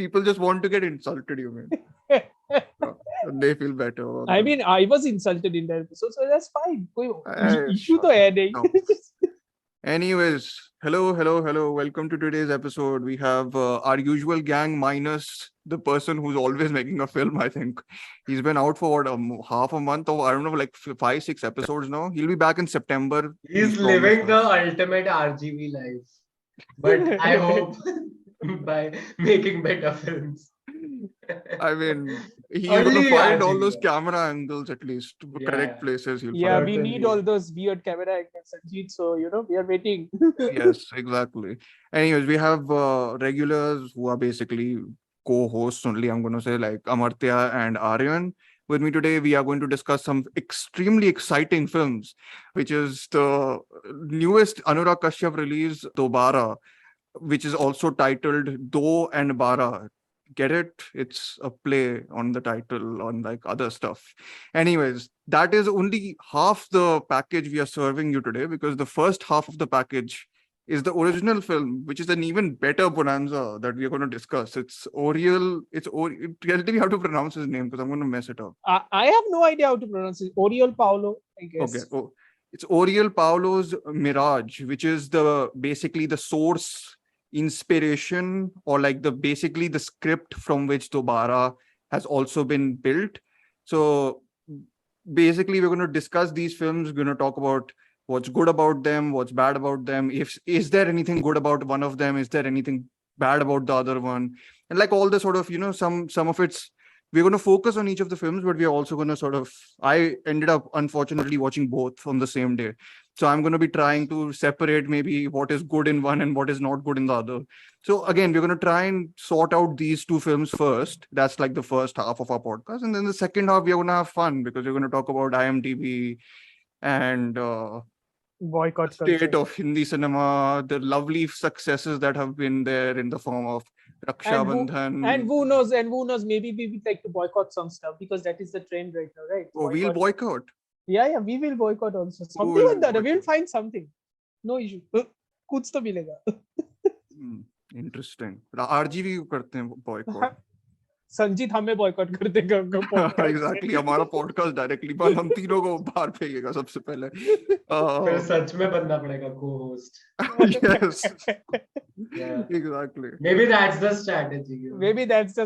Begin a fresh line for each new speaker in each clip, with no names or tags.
People just want to get insulted, you mean? They feel better.
I mean, I was insulted in that episode, so that's fine. कोई issue
shut
तो है नहीं.
Anyways, hello. Welcome to today's episode. We have our usual gang minus the person who's always making a film, I think. He's been out for what, half a month or I don't know, like 5-6 episodes now. He'll be back in September.
He's living the ultimate RGV life. But I hope by making better films.
I mean, he's going to find all those camera angles at least, correct places.
Yeah, we need all those weird camera angles, Sanjeet. So, we are waiting.
Yes, exactly. Anyways, we have regulars who are basically co-hosts only, I'm going to say, like Amartya and Aryan. With me today, we are going to discuss some extremely exciting films, which is the newest Anurag Kashyap release, Dobaaraa, which is also titled Do and Bara. Get it? It's a play on the title, on like other stuff. Anyways, that is only half the package we are serving you today, because the first half of the package is the original film, which is an even better bonanza that we are going to discuss. It's Oriol. Tell me how to pronounce his name, because I'm going to mess it up.
I have no idea how to pronounce it. Oriol Paulo, I guess.
Okay. Oh, it's Oriol Paulo's Mirage, which is basically the source inspiration, or like basically the script from which Dobaaraa has also been built. So basically we're going to discuss these films. We're going to talk about what's good about them, what's bad about them, is there anything good about one of them, is there anything bad about the other one, and like all the sort of some of it's, we're going to focus on each of the films, but we're also going to I ended up unfortunately watching both on the same day. So I'm going to be trying to separate maybe what is good in one and what is not good in the other. So again, we're going to try and sort out these two films first. That's like the first half of our podcast. And then the second half, we're going to have fun, because we're going to talk about IMDb and
boycott
state
culture
of Hindi cinema, the lovely successes that have been there in the form of Raksha Bandhan.
And who knows, maybe we would like to boycott some stuff, because that is the trend right now, right?
Oh, we'll boycott.
Yeah, we will boycott also. Something like that. We'll find something. No issue. कुछ तो मिलेगा.
Interesting. RGV करते हैं boycott.
Sanjeet हमें boycott कर देगा.
Exactly. हमारा podcast directly बंद, हम तीनों को बाहर फेंकेगा सबसे पहले.
फिर सच में बनना पड़ेगा co-host.
Yes.
Yeah.
Exactly.
Maybe that's the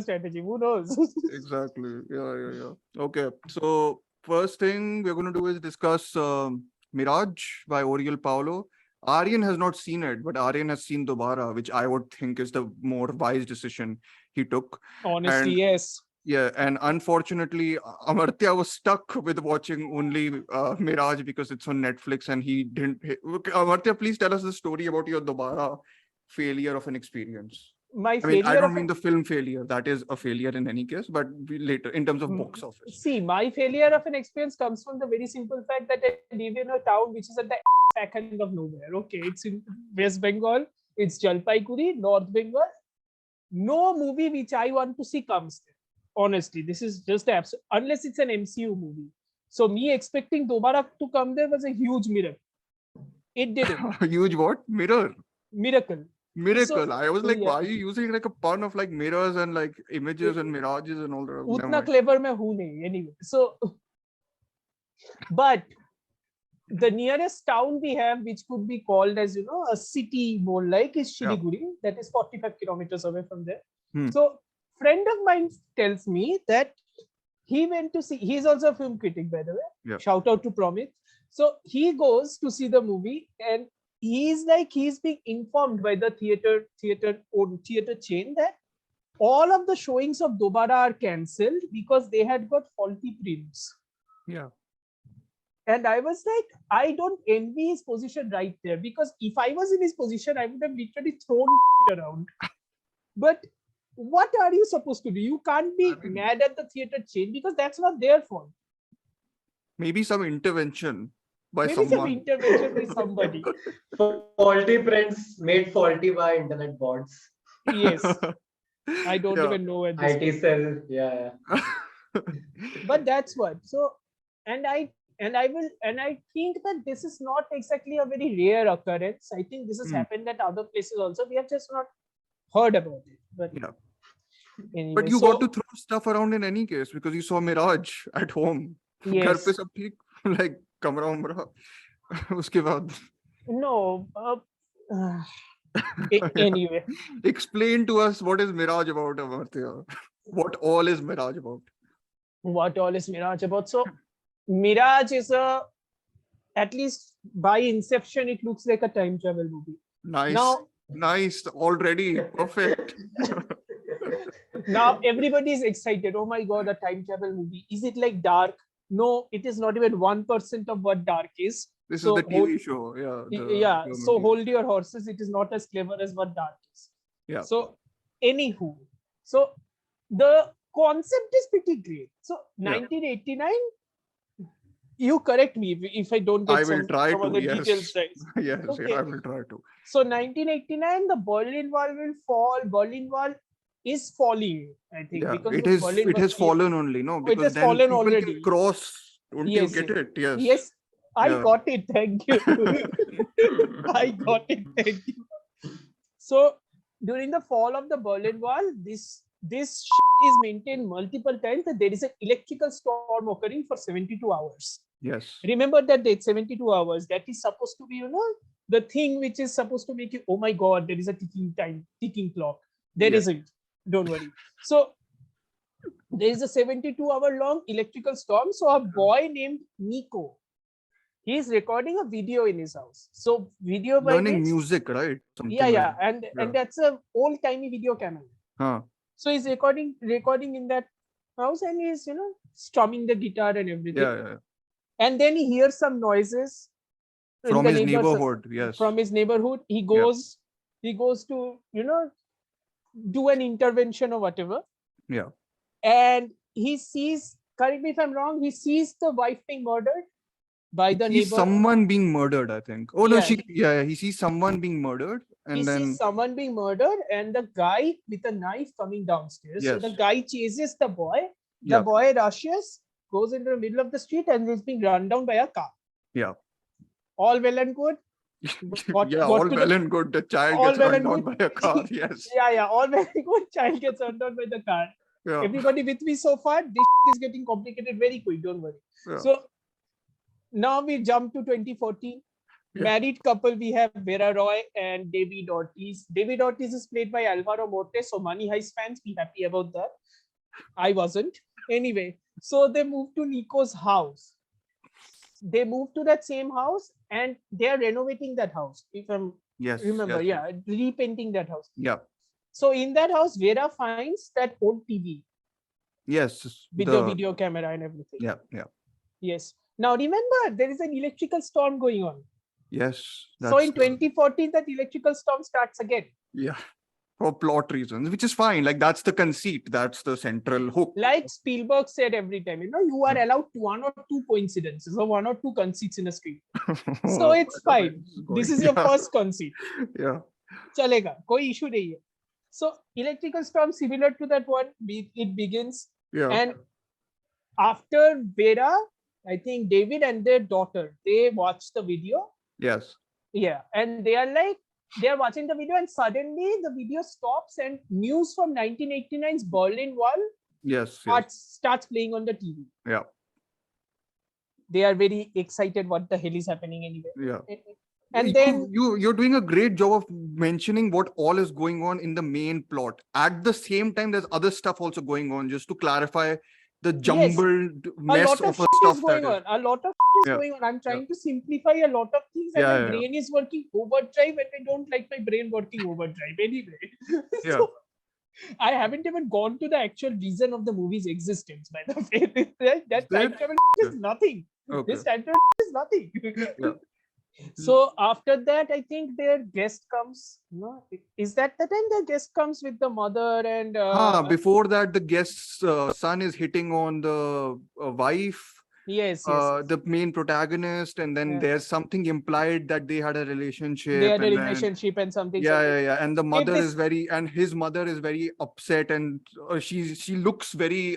strategy. Who knows?
Exactly. Yeah. Okay. So first thing we're going to do is discuss Mirage by Oriol Paulo. Aryan has not seen it, but Aryan has seen Dobaaraa, which I would think is the more wise decision he took.
Honestly, yes.
Yeah, and unfortunately, Amartya was stuck with watching only Mirage because it's on Netflix, and he didn't. Amartya, please tell us the story about your Dobaaraa failure of an experience. I don't mean the film failure. That is a failure in any case, but later in terms of box office.
See, my failure of an experience comes from the very simple fact that I live in a town which is at the back end of nowhere. Okay, it's in West Bengal, it's Jalpaiguri, North Bengal. No movie which I want to see comes there. Honestly, this is just absurd, unless it's an MCU movie. So me expecting Dobaaraa to come there was a huge miracle. It didn't.
Huge what?
Miracle.
So, I was like, why are you using like a pun of like mirrors and like images and mirages and all that?
Utna clever मैं हूँ नहीं. Anyway, so but the nearest town we have, which could be called as a city more like, is Shiliguri. That is 45 kilometers away from there. So friend of mine tells me that he went to see. He's also a film critic, by the way.
Yeah.
Shout out to Promit. So he goes to see the movie, and he's being informed by the theater chain that all of the showings of Dobaaraa are cancelled because they had got faulty prints.
Yeah.
And I was like, I don't envy his position right there, because if I was in his position, I would have literally thrown around. But what are you supposed to do? You can't be mad at the theater chain, because that's not their fault.
Maybe some intervention by
somebody.
Faulty prints made faulty by internet bots.
Yes. I don't even know what this
IT cell. Yeah.
But that's what. So, and I think that this is not exactly a very rare occurrence. I think this has happened at other places also. We have just not heard about it. But Anyway,
But you
so,
got to throw stuff around in any case because you saw Mirage at home. घर
yes.
पे सब ठीक, like कमरा उमरा. उसके बाद.
No. Anyway,
Explain to us what is Mirage about, Amartya. What all is Mirage about?
what all is Mirage about? So, Mirage is at least by inception, it looks like a time travel movie.
Nice.
Now,
Nice. Already. Perfect.
now everybody is excited. Oh my God, a time travel movie. Is it like Dark? No, it is not even 1% of what Dark is.
This
So
is the TV show. Yeah.
Yeah.
German
So
TV.
hold your horses. It is not as clever as what Dark is.
Yeah.
So, anywho, so the concept is pretty great. So,
Yeah.
1989. You correct me if I don't get
I will try
some
to.
of the
Yes.
details right.
Yes.
Okay.
Yeah, I will try to.
So 1989, the Berlin Wall will fall. Berlin Wall is falling, I think,
Yeah.
because
It
the
is.
Berlin
It
Wall-
has fallen only. No,
it
because
has
then
fallen
people
already.
can cross. Don't you
Yes,
get
yes.
it? Yes.
Yes, I
Yeah.
got it. Thank you. I got it. Thank you. So during the fall of the Berlin Wall, this is maintained multiple times that there is an electrical storm occurring for 72 hours.
Yes.
Remember that date, 72 hours. That is supposed to be, the thing which is supposed to make you, oh my God, there is a ticking clock. There
Yes.
not. Don't worry. So there is a 72-hour long electrical storm. So a boy named Nico, he is recording a video in his house. So video by
Learning
means-
music, right? Something
Yeah,
like
yeah.
that.
And that's a old timey video camera.
Huh.
So he's recording in that house and he's, strumming the guitar and everything.
Yeah.
And then he hears some noises in
From
the
his
neighbors-
neighborhood. Yes.
From his neighborhood. He goes to, do an intervention or whatever.
Yeah.
And he sees, correct me if I'm wrong, he sees the wife being murdered by the
He sees
neighbor.
someone being murdered, I think. Oh no,
Yeah.
he sees someone being murdered, and
He
then
sees someone being murdered and the guy with a knife coming downstairs. So
Yes.
the guy chases the boy. The
Yeah.
boy rushes, goes into the middle of the street and is being run down by a car.
Yeah.
All well and good. Got
all
to
well
the-
and good. The child
all
gets
well
run
and
down
good.
by a car. Yes.
Yeah, all very good. Child gets run down by the car.
Yeah.
Everybody with me so far? This is getting complicated very quick. Don't worry.
Yeah.
So now we jump to 2014.
Yeah.
Married couple, we have Vera Roy and David Ortiz. David Ortiz is played by Alvaro Morte. So Money Heist fans, be happy about that. I wasn't. Anyway, so they moved to Nico's house. They moved to that same house and they are renovating that house. If I
Yes.
remember,
yes.
repainting that house.
Yeah.
So in that house, Vera finds that old TV
Yes.
with the video camera and everything.
Yeah. Yeah.
Yes. Now remember, there is an electrical storm going on.
Yes.
So in
that's-
2014, that electrical storm starts again.
Yeah. For plot reasons, which is fine. Like that's the conceit. That's the central hook.
Like Spielberg said every time, you are allowed one or two coincidences or one or two conceits in a script. So it's fine. This is your first conceit.
Yeah.
Chalega. Koi issue nahi hai. So electrical storm similar to that one, it begins.
Yeah.
And after Vera, I think David and their daughter, they watch the video.
Yes.
Yeah. And they are watching the video and suddenly the video stops and news from 1989's Berlin Wall
Yes. Yes.
starts playing on the TV.
Yeah.
They are very excited what the hell is happening anyway.
Yeah.
And then
you're doing a great job of mentioning what all is going on in the main plot. At the same time, there's other stuff also going on, just to clarify the jumbled
a
mess
lot of
of
shit
stuff
is going
that is.
on. A lot of shit is going on. I'm trying to simplify a lot of things and
Yeah,
my
yeah.
brain is working overdrive and I don't like my brain working overdrive anyway.
Yeah.
So I haven't even gone to the actual reason of the movie's existence, by the way. That time
That-
travel is nothing.
Okay.
This time travel is nothing.
Yeah.
So after that, I think their guest comes. No, is that the time their guest comes with the mother and
Before that, the guest's son is hitting on the wife,
yes,
the main protagonist, and then
Yeah.
there's something implied that they had a relationship.
they had a
and then-
relationship and something.
Yeah. And the mother
this-
is his mother is very upset, and she looks very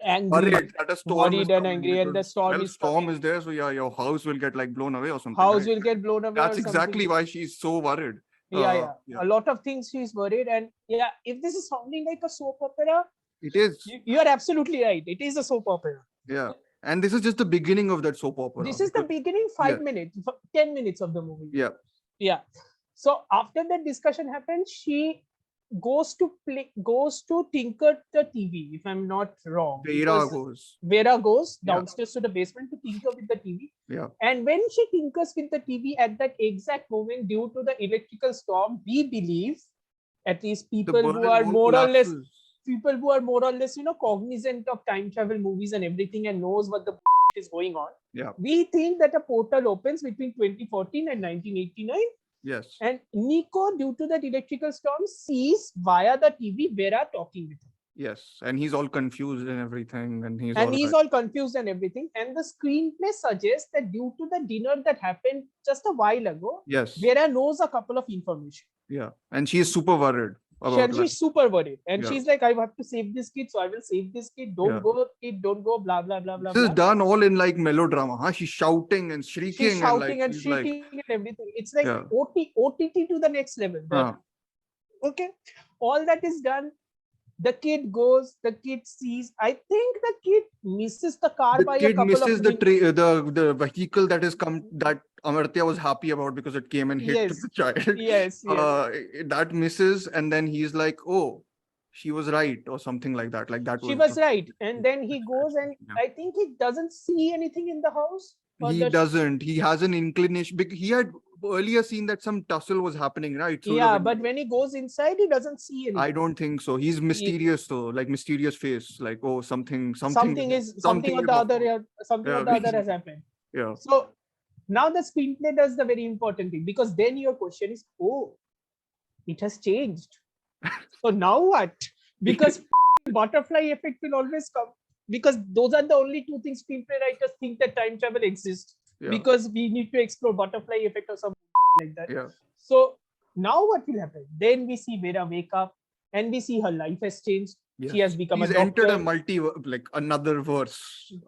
Angry,
worried that a storm
worried
is
and
coming
angry, and the
because,
storm
well,
is
storm
coming.
is there, so yeah, your house will get like blown away or something.
House
right?
will get blown away.
That's
or
exactly
something.
why she's so worried.
Yeah.
Yeah.
A lot of things she's worried. And yeah, if this is sounding like a soap opera,
It is.
you are absolutely right. It is a soap opera.
Yeah. And this is just the beginning of that soap opera.
This is the
because-
beginning 5 minutes, 10 minutes of the movie.
Yeah.
Yeah. So after that discussion happens, she goes to tinker the TV, if I'm not wrong.
Vera
because
goes.
Vera goes
Yeah.
downstairs to the basement to tinker with the TV.
Yeah.
And when she tinkers with the TV at that exact moment, due to the electrical storm, we believe, at least
The
people who
Berlin
are
Wall
more or less,
collapses.
cognizant of time travel movies and everything and knows what the is going on.
Yeah.
We think that a portal opens between 2014 and 1989.
Yes.
And Nico, due to that electrical storm, sees via the TV Vera talking with him.
Yes. And he's all confused and everything. And he's
all confused and everything. And the screenplay suggests that due to the dinner that happened just a while ago,
Yes.
Vera knows a couple of information.
Yeah. And she's super worried about
She's super worried. And
Yeah.
she's like, I have to save this kid, so I will save this kid. Don't
Yeah.
go, kid, don't go, blah, blah, blah, blah.
This is
blah.
done all in like melodrama. Huh? She's shouting and shrieking.
She's shouting and
she's
shrieking and everything. It's like
Yeah.
OTT to the next level.
Like,
Okay. All that is done. The kid goes, the kid sees. I think the kid misses the car
the
by a
kid
couple
misses
of
the
minutes.
the vehicle that has come that Amartya was happy about because it came and hit
Yes.
the child.
Yes.
That misses, and then he's like, "Oh, she was right," or something like that. Like that
She was right. And then he goes and
Yeah.
I think he doesn't see anything in the house. or
He
the-
doesn't. He has an inclination. He had earlier seen that some tussle was happening, right? through the
Yeah,
window.
but when he goes inside, he doesn't see anything.
I don't think so. He's mysterious though, like mysterious face, like oh something
Something or the other has happened.
Yeah.
So now the screenplay does the very important thing, because then your question is, oh, it has changed. So now what? Because butterfly effect will always come, because those are the only two things screenplay writers think that time travel exists,
Yeah.
because we need to explore butterfly effect or something like that.
Yeah.
So now what will happen? Then we see Vera wake up and we see her life has changed.
Yes.
She has become
He's
a doctor.
entered a like another verse.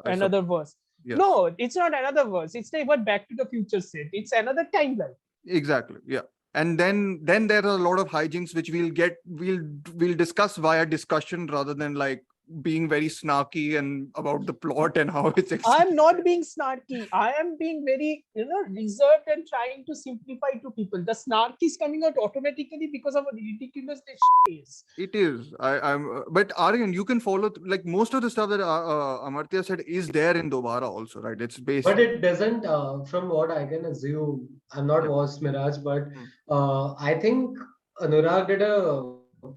I
Another verse.
Yes.
No, it's not another verse. It's like what Back to the Future said. It's another timeline.
Exactly. Yeah. And then there are a lot of hijinks which we'll discuss via discussion rather than like being very snarky and about the plot and how it's
I'm not being snarky. I am being very, reserved and trying to simplify to people. The snark is coming out automatically because of a ridiculous is.
It is. But Aryan, you can follow like most of the stuff that Amartya said is there in Dobaaraa also, right? It's based.
But it doesn't, from what I can assume, I've not watched Mirage, but I think Anurag did a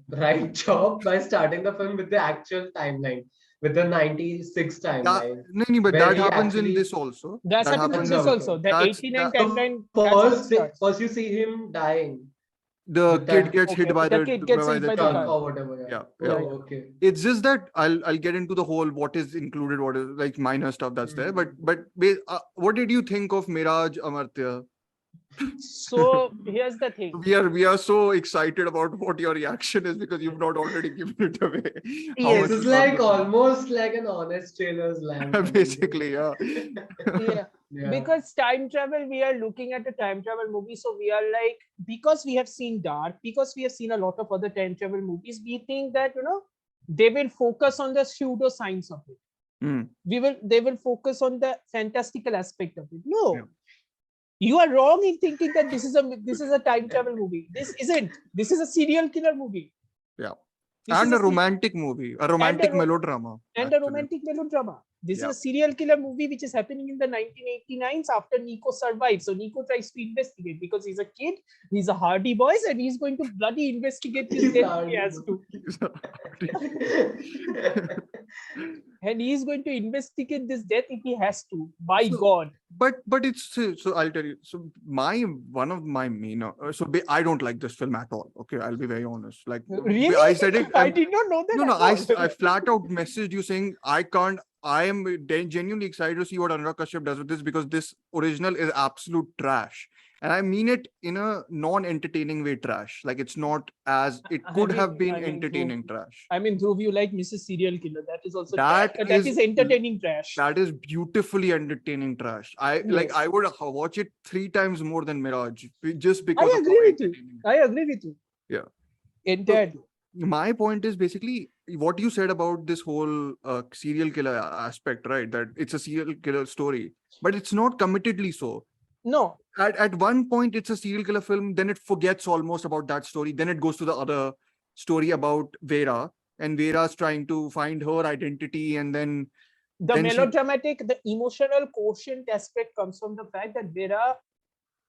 right job by starting the film with the actual timeline, with the 96 timeline.
No, but
where
that
he
happens in
actually-
this also.
That's
That
happening in
happens
this
in-
also. The
that's-
89
that-
timeline. that's how it starts.
First you see him dying.
The
With
kid
that-
gets hit
okay,
by
the
the
kid gets
by
hit
the
by the
truck.
car.
Or whatever.
Yeah,
Oh,
yeah.
okay.
It's just that I'll get into the whole what is included, what is like minor stuff that's there. But what did you think of Mirage, Amartya?
So here's the thing.
We are so excited about what your reaction is because you've not already given it away. How
Yes.
much
This is
you
like
love
almost like an honest trailer's land.
it. Basically, yeah.
Yeah.
Yeah.
Because time travel, we are looking at a time travel movie. So we are like, because we have seen Dark, because we have seen a lot of other time travel movies, we think that, they will focus on the pseudo science of it.
Hmm.
They will focus on the fantastical aspect of it. No.
Yeah.
You are wrong in thinking that this is a time travel movie. This isn't. This is a serial killer movie.
Yeah.
This
And
is
a romantic movie, a romantic
ro-
melodrama.
and
actually.
a romantic melodrama. This
Yeah.
is a serial killer movie which is happening in the 1989s after Nico survives. So Nico tries to investigate because he's a kid, he's a hardy boy, and he's going to bloody investigate his
He's
death if he
hardy
has to. And he's going to investigate this death if he has to. By
So-
God.
But it's so I'll tell you. So one of my main I don't like this film at all. Okay, I'll be very honest. Like
Really?
I said it.
I did not know that.
No,
at all.
I flat out messaged you saying I can't. I am genuinely excited to see what Anurag Kashyap does with this because this original is absolute trash. And I mean it in a non-entertaining way trash. Like it's not as, it could have been entertaining trash.
I mean, Dhruv, you like Mrs. Serial Killer. That is also
That
trash, that is entertaining trash.
That is beautifully entertaining trash. I would watch it 3 times more than Mirage just because
I agree with you. I agree with you.
Yeah.
Entirely.
My point is basically what you said about this whole serial killer aspect, right? That it's a serial killer story, but it's not committedly so.
No.
At one point, it's a serial killer film. Then it forgets almost about that story. Then it goes to the other story about Vera, and Vera's trying to find her identity, and then
the melodramatic, the emotional quotient aspect comes from the fact that Vera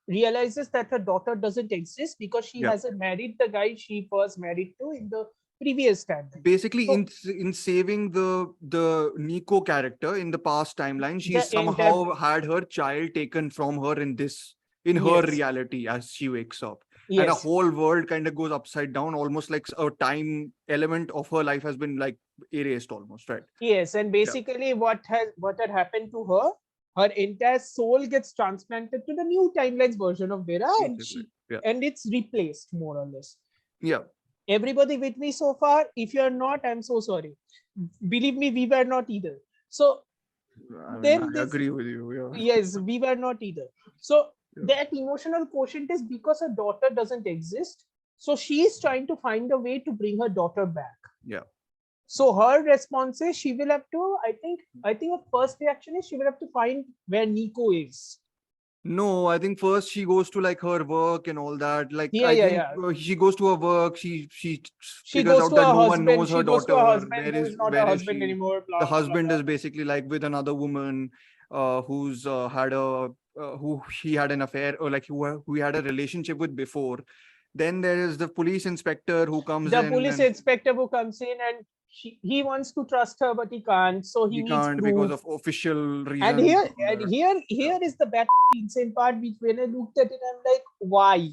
realizes that her daughter doesn't exist because she hasn't married the guy she was married to in the previous time.
Basically, in saving the Nico character in the past timeline, she somehow had her child taken from her in her reality as she wakes up. And a whole world kind of goes upside down, almost like a time element of her life has been like erased almost, right?
Yes, and basically what had happened to her, her entire soul gets transplanted to the new timeline's version of Vera, and it's replaced more or less.
Yeah.
Everybody with me so far? If you're not, I'm so sorry. Believe me, we were not either. So
I agree with you. Yeah.
Yes, we were not either. So that emotional quotient is because her daughter doesn't exist. So she is trying to find a way to bring her daughter back.
Yeah.
So her response is she will have to, I think her first reaction is she will have to find where Nico is.
No, I think first she goes to like her work and all that. Like she goes to her work. She figures out that no one knows her daughter.
Where is her husband anymore?
The husband is basically like with another woman who's who he had an affair or like who he had a relationship with before. Then there is the police inspector who comes in.
The police inspector who comes in and he wants to trust her, but he can't. So he can't
because of official reasons.
And here is the bad insane part, which when I looked at it, I'm like, why?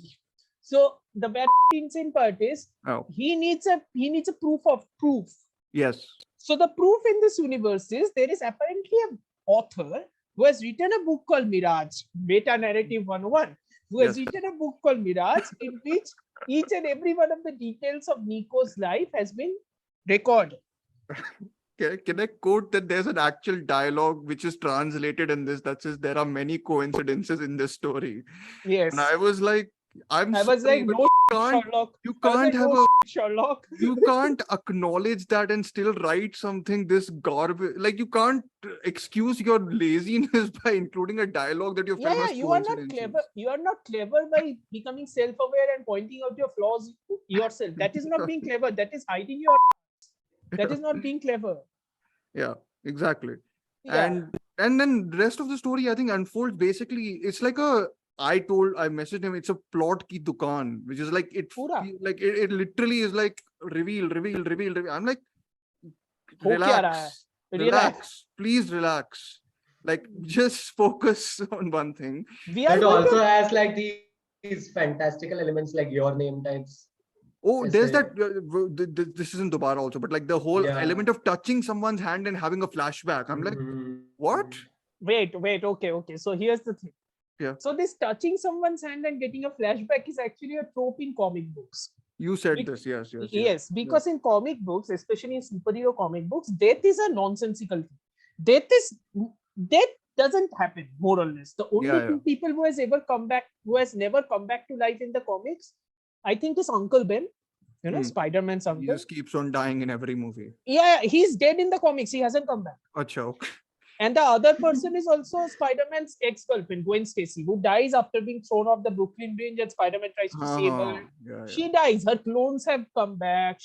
So the bad insane part is he needs a proof of proof.
Yes.
So the proof in this universe is there is apparently an author who has written a book called Mirage, Meta Narrative 101, who has written a book called Mirage, in which each and every one of the details of Nico's life has been recorded.
Can I quote that there's an actual dialogue which is translated in this that says there are many coincidences in this story?
Yes.
And I was like,
no, Sherlock.
You can't have a
Sherlock.
You can't acknowledge that and still write something this garbage. Like you can't excuse your laziness by including a dialogue that your film has
you are not clever. You are not clever by becoming self-aware and pointing out your flaws yourself. That is not being clever. That is hiding your. That is not being clever.
Yeah, exactly. And then the rest of the story I think unfolds basically. It's like I messaged him, it's a plot ki dukaan, which is like it literally is like reveal. I'm like, relax, please relax. Like just focus on one thing.
It also has like these fantastical elements like your name types.
Oh, there's that. This isn't Dobaaraa also, but like the whole element of touching someone's hand and having a flashback. I'm like, what?
Wait. Okay. So here's the thing.
Yeah.
So this touching someone's hand and getting a flashback is actually a trope in comic books.
You said this, yes.
Yes, because in comic books, especially in superhero comic books, death is a nonsensical thing. Death doesn't happen, more or less. The only two people who has never come back to life in the comics, I think, is Uncle Ben. Spider-Man's uncle.
He just keeps on dying in every movie.
Yeah, he's dead in the comics. He hasn't come back.
Achha.
And the other person is also Spider-Man's ex-girlfriend, Gwen Stacy, who dies after being thrown off the Brooklyn Bridge and Spider-Man tries to save her. She dies. Her clones have come back.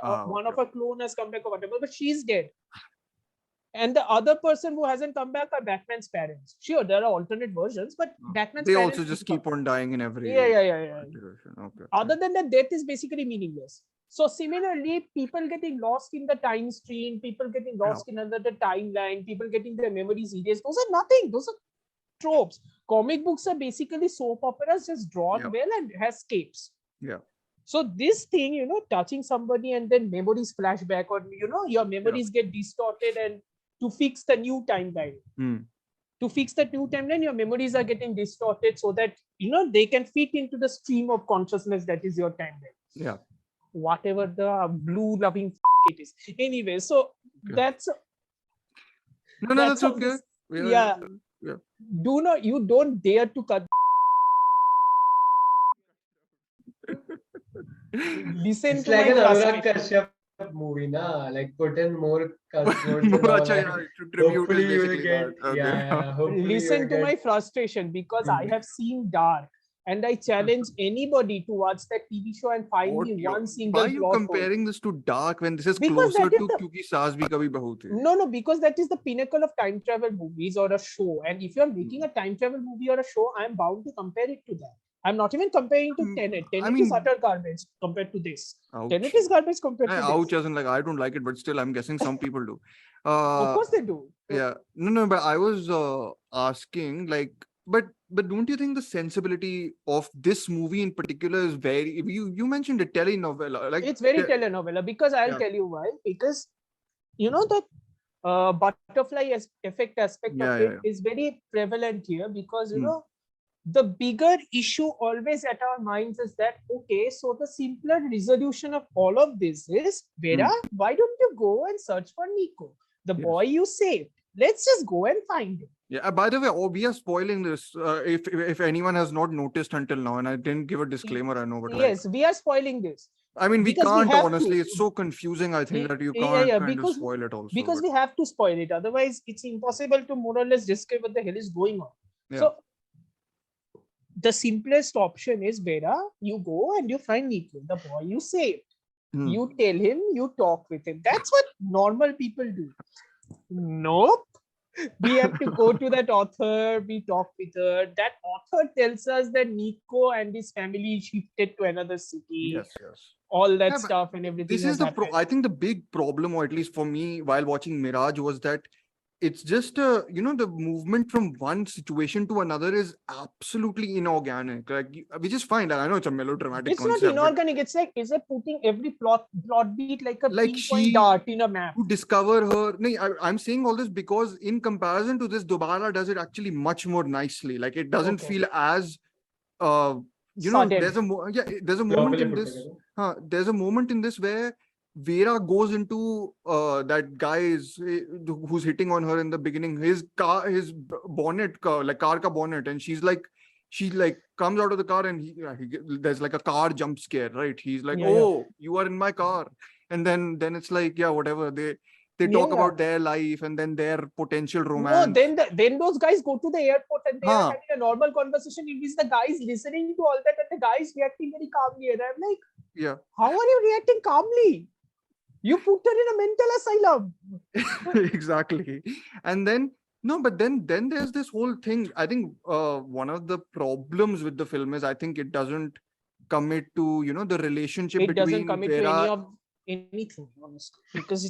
One of her clones has come back or whatever, but she's dead. And the other person who hasn't come back are Batman's parents. Sure, there are alternate versions, but Batman's parents...
They also just keep on dying in every...
Yeah.
Okay.
Other than that, death is basically meaningless. So similarly, people getting lost in the time stream, people getting lost in another timeline, people getting their memories erased, those are nothing. Those are tropes. Comic books are basically soap operas just drawn well and has capes.
Yeah.
So this thing, touching somebody and then memories flashback, or your memories get distorted and to fix the new timeline. to fix that new timeline, your memories are getting distorted so that they can fit into the stream of consciousness that is your timeline.
Yeah.
Whatever the blue loving it is. Anyway, so that's
That's okay.
Yeah. You don't dare to cut. Listen
It's
to
like
my
an Anurag
frustration.
Kashyap movie, na? Like put in more cuss words and
More
all
acha,
that.
tribute
Hopefully
is
you will
basically
get,
that. Okay.
hopefully you
Listen
will
to my
get.
frustration because I have seen Dark, and I challenge anybody to watch that TV show and find
What
me
you-
one
Why
single
are you
plot hole.
comparing this to Dark when this is
Because
closer
that is
to
the-
Kyunki Saas Bhi Kabhi Bahu Thi?
No, because that is the pinnacle of time travel movies or a show. And if you're making a time travel movie or a show, I'm bound to compare it to that. I'm not even comparing to Tenet. Tenet is utter garbage compared to this.
Ouch.
Tenet is garbage compared to
Ouch
this.
as in like I don't like it, but still I'm guessing some people do.
Of course they do.
Yeah. No, but I was asking like, but don't you think the sensibility of this movie in particular is very, you mentioned a telenovela, like
It's very telenovela because I'll tell you why. Because the butterfly effect aspect of it is very prevalent here because the bigger issue always at our minds is that okay, so the simpler resolution of all of this is Vera, why don't you go and search for Nico, the boy you saved? Let's just go and find him.
Yeah. By the way, we are spoiling this. If anyone has not noticed until now, and I didn't give a disclaimer, I know, but
yes, we are spoiling this.
I mean, we
because
can't honestly. It's so confusing. I think that you can't kind of spoil it also.
Because we have to spoil it. Otherwise, it's impossible to more or less describe what the hell is going on.
Yeah.
So, the simplest option is Vera, you go and you find Nico, the boy you saved. You tell him, you talk with him. That's what normal people do. Nope. We have to go to that author, we talk with her. That author tells us that Nico and his family shifted to another city.
Yes.
All that stuff and everything.
This is I think the big problem, or at least for me while watching Mirage, was that it's just the movement from one situation to another is absolutely inorganic. Like, which is fine. Like, I know it's a melodramatic concept.
It's not inorganic. It's like putting every plot beat like a pinpoint dart in a map.
To discover her. No, I'm saying all this because in comparison to this, Dobaaraa does it actually much more nicely. Like, it doesn't feel as there's a moment in this. There's a moment in this where Vera goes into that guy who's hitting on her in the beginning, his bonnet, like car ka bonnet, and she comes out of the car and there's like a car jump scare, right? He's like, you are in my car, and then it's like, whatever, they talk about their life and then their potential romance.
No, then those guys go to the airport and they are having a normal conversation in which the guy is listening to all that and the guy is reacting very calmly, and I'm like, how are you reacting calmly? You put her in a mental asylum.
Exactly. And then but then there's this whole thing. I think one of the problems with the film is I think it doesn't commit to the relationship between
doesn't commit
Vera...
to anything, honestly, because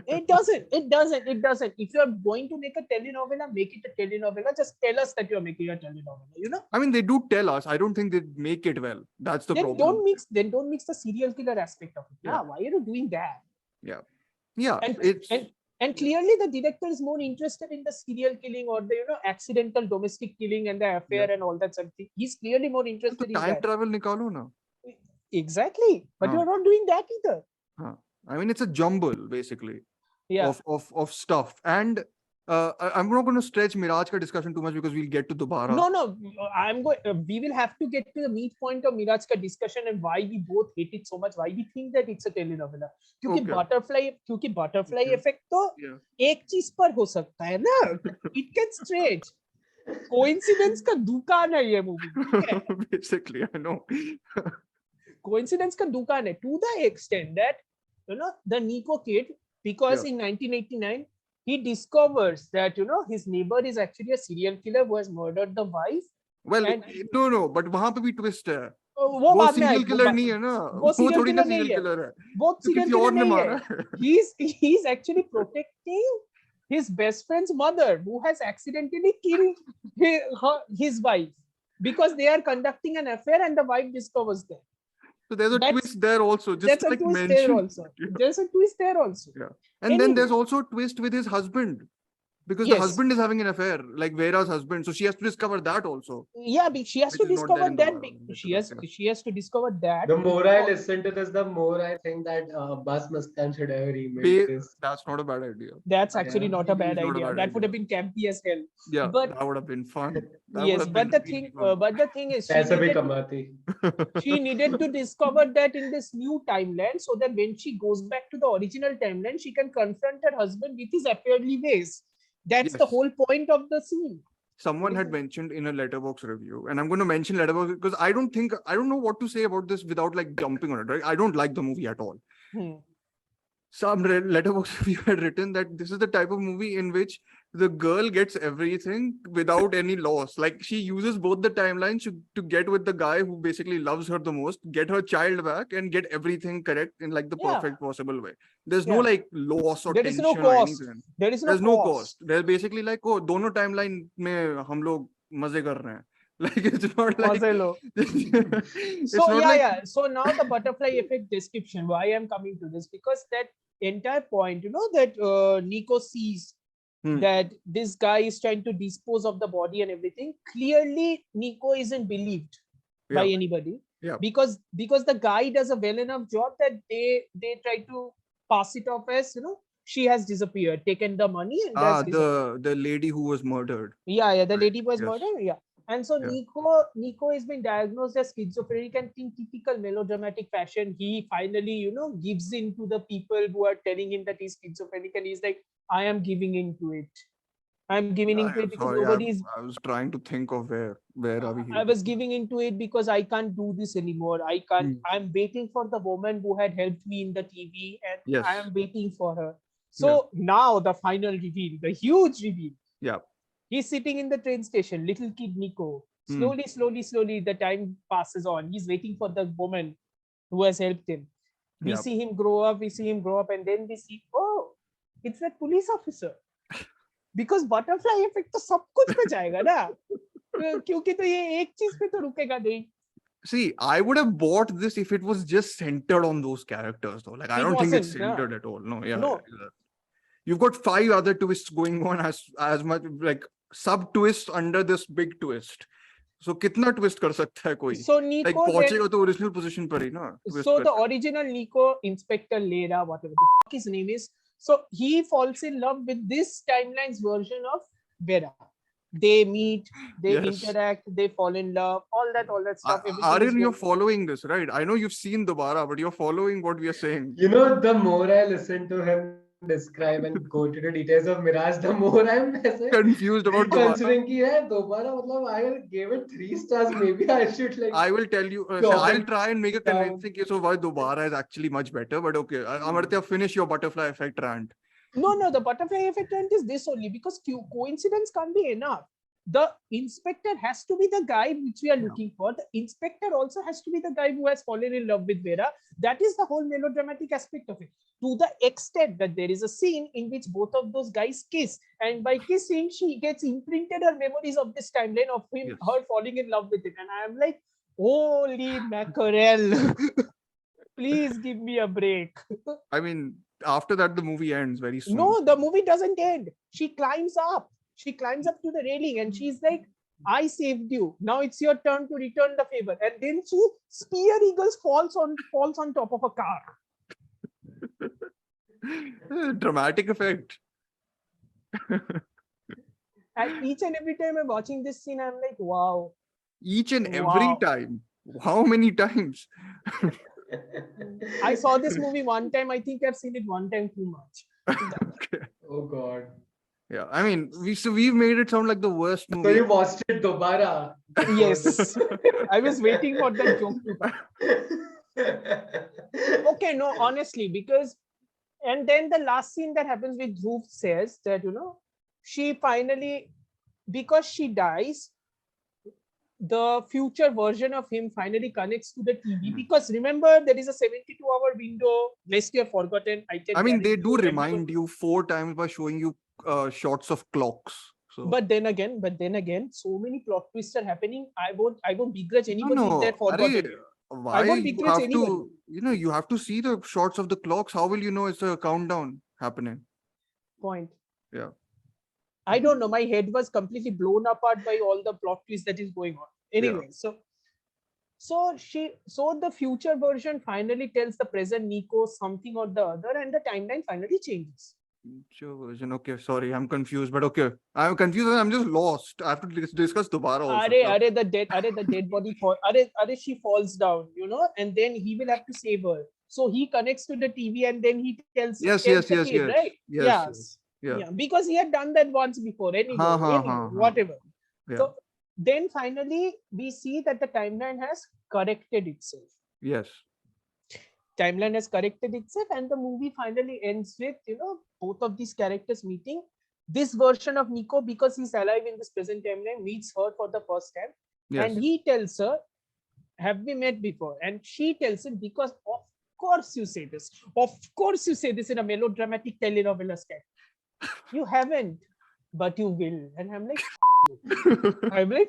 it doesn't. If you're going to make a telenovela, make it a telenovela. Just tell us that you're making a telenovela. I
mean, they do tell us. I don't think they make it well. That's the problem.
Don't mix the serial killer aspect of it. Why are you doing that? And clearly the director is more interested in the serial killing or the accidental domestic killing and the affair and all that something. He's clearly more interested in
time
that.
Travel nikalo na.
Exactly, but you're not doing that either.
I mean, it's a jumble basically of stuff. And I'm not going to stretch Mirage ka discussion too much because we'll get to Dobaaraa.
No, we will have to get to the meat point of Mirage ka discussion and why we both hate it so much, why we think that it's a telenovela. क्योंकि butterfly effect तो एक चीज पर हो सकता है ना. It can stretch. Coincidence का दुकान है ये movie.
Basically, I know.
Coincidence का दुकान है to the extent that the Nico kid, because in 1989 he discovers that his neighbor is actually a serial killer who has murdered the wife.
Well, no, but वहाँ पे भी twist है.
वो
serial killer नहीं है ना. वो थोड़ी ना serial killer है.
वो serial killer नहीं है. He's actually protecting his best friend's mother who has accidentally killed his wife because they are conducting an affair and the wife discovers them.
So there's a twist there also. Just like mentioned.
There's a twist there also.
Yeah. And then there's also a twist with his husband. Because the
Yes.
husband is having an affair, like Vera's husband. So she has to discover that also.
Yeah, she has
Which
to
is not there
discover
in
that.
Dobaaraa.
She has to discover that.
The more I listen to this, the more I think that Abbas Muskan should have remade this.
That's not a bad idea.
That's actually
Yeah.
not a bad
It's not a
idea.
bad
That would
idea.
have been campy as hell.
Yeah,
But
that would have been fun. That
yes,
would have
but
been
the
really
thing,
fun.
but the thing is,
Aisa bhi kamati.
she needed to discover that in this new timeline, so that when she goes back to the original timeline, she can confront her husband with his apparently ways. That's the
Yes.
whole point of the scene.
Someone had mentioned in a Letterboxd review, and I'm going to mention Letterboxd because I don't know what to say about this without like jumping on it. Right? I don't like the movie at all. Some Letterboxd review had written that this is the type of movie in which the girl gets everything without any loss. Like she uses both the timelines to get with the guy who basically loves her the most, get her child back, and get everything correct in like the
Yeah.
perfect possible way. There's no
Yeah.
like loss or
There is
tension
no
or
cost.
anything.
There is no
There's
cost.
no cost. They're basically like, oh, दोनों timeline में हम लोग मजे कर रहे हैं. Like it's not like
मजे लो.
it's
So
not
yeah,
like
yeah. So now the butterfly effect description. Why I'm coming to this, because that entire point, that Nico sees that this guy is trying to dispose of the body and everything. Clearly, Nico isn't believed by anybody.
Yeah.
Because the guy does a well enough job that they try to pass it off as she has disappeared, taken the money and has disappeared.
the lady who was murdered.
Yeah, the lady was
Yes.
murdered. Yeah. And so
Yeah.
Nico has been diagnosed as schizophrenic, and in typical melodramatic fashion, he finally, gives in to the people who are telling him that he's schizophrenic, and he's like, I am giving in to it. I'm giving into it because nobody is.
I was trying to think of where are we here?
I was giving into it because I can't do this anymore. I can't. I'm waiting for the woman who had helped me in the TV, and
Yes.
I am waiting for her. So now the final reveal, the huge reveal.
Yeah.
He's sitting in the train station, little kid Nico. Slowly, the time passes on. He's waiting for the woman who has helped him. We see him grow up, and then we see, oh, it's that police officer. Because butterfly effect तो सब कुछ पे जाएगा ना, क्योंकि तो ये एक चीज पे तो रुकेगा नहीं.
See, I would have bought this if it was just centered on those characters, though. Like, I don't think it's centered at all. No, yeah.
No.
You've got 5 other twists going on as much like sub twists under this big twist. So, कितना twist कर सकता है कोई?
So Nico
like पहुंचेगा तो original position पर ही ना.
So the original Nico, Inspector Lera, whatever the fuck his name is. So he falls in love with this timeline's version of Vera. They meet, they interact, they fall in love, all that stuff.
Aryan, you're following this, right? I know you've seen Dobaaraa, but you're following what we are saying.
The more I listen to him describe and go to the details of Mirage, the more I'm
confused about
considering Dobaaraa. I gave it 3 stars. Maybe I should
I will tell you. I'll try and make a convincing case of why Dobaaraa is actually much better. But okay, Amartya, finish your butterfly effect rant.
No, the butterfly effect rant is this only because coincidence can't be enough. The inspector has to be the guy which we are looking for. The inspector also has to be the guy who has fallen in love with Vera. That is the whole melodramatic aspect of it. To the extent that there is a scene in which both of those guys kiss, and by kissing, she gets imprinted her memories of this timeline of her falling in love with it. And I am like, holy mackerel! Please give me a break.
I mean, after that, the movie ends very soon.
No, the movie doesn't end. She climbs up. She climbs up to the railing and she's like, I saved you. Now it's your turn to return the favor. And then she spear eagles falls on top of a car.
Dramatic effect.
And each and every time I'm watching this scene, I'm like, wow.
Each and every time. How many times?
I saw this movie one time. I think I've seen it one time too much.
Okay.
Oh God.
Yeah, I mean, we've made it sound like the worst movie.
So you watched it Dobaaraa?
Yes. I was waiting for that joke to come. Okay, no, honestly, because and then the last scene that happens with Dhruv says that, she finally, because she dies, the future version of him finally connects to the TV. Because remember, there is a 72-hour window, lest you have forgotten.
I mean, they do remind you 4 times by showing you shots of clocks. So.
But then again, so many plot twists are happening. I won't begrudge anybody if they're forgotten.
Why
I won't begrudge anybody.
You have to see the shots of the clocks. How will you know it's a countdown happening?
Point.
Yeah.
I don't know. My head was completely blown apart by all the plot twist that is going on. Anyway, so the future version finally tells the present Nico something or the other, and the timeline finally changes.
Future version. Okay, sorry, I'm confused, but okay. I'm confused and I'm just lost. I have to discuss Dobaaraa also.
The dead body fall. She falls down, and then he will have to save her. So he connects to the TV and then he tells the kid, right?
Yes.
Yeah, because he had done that once before. Anyway, whatever.
Yeah.
So then finally we see that the timeline has corrected itself.
Yes.
Timeline has corrected itself, and the movie finally ends with both of these characters meeting. This version of Nico, because he's alive in this present timeline, meets her for the first time.
Yes.
And he tells her, have we met before? And she tells him, because of course you say this. Of course you say this in a melodramatic telenovela style. You haven't, but you will. And I'm like,
I mean,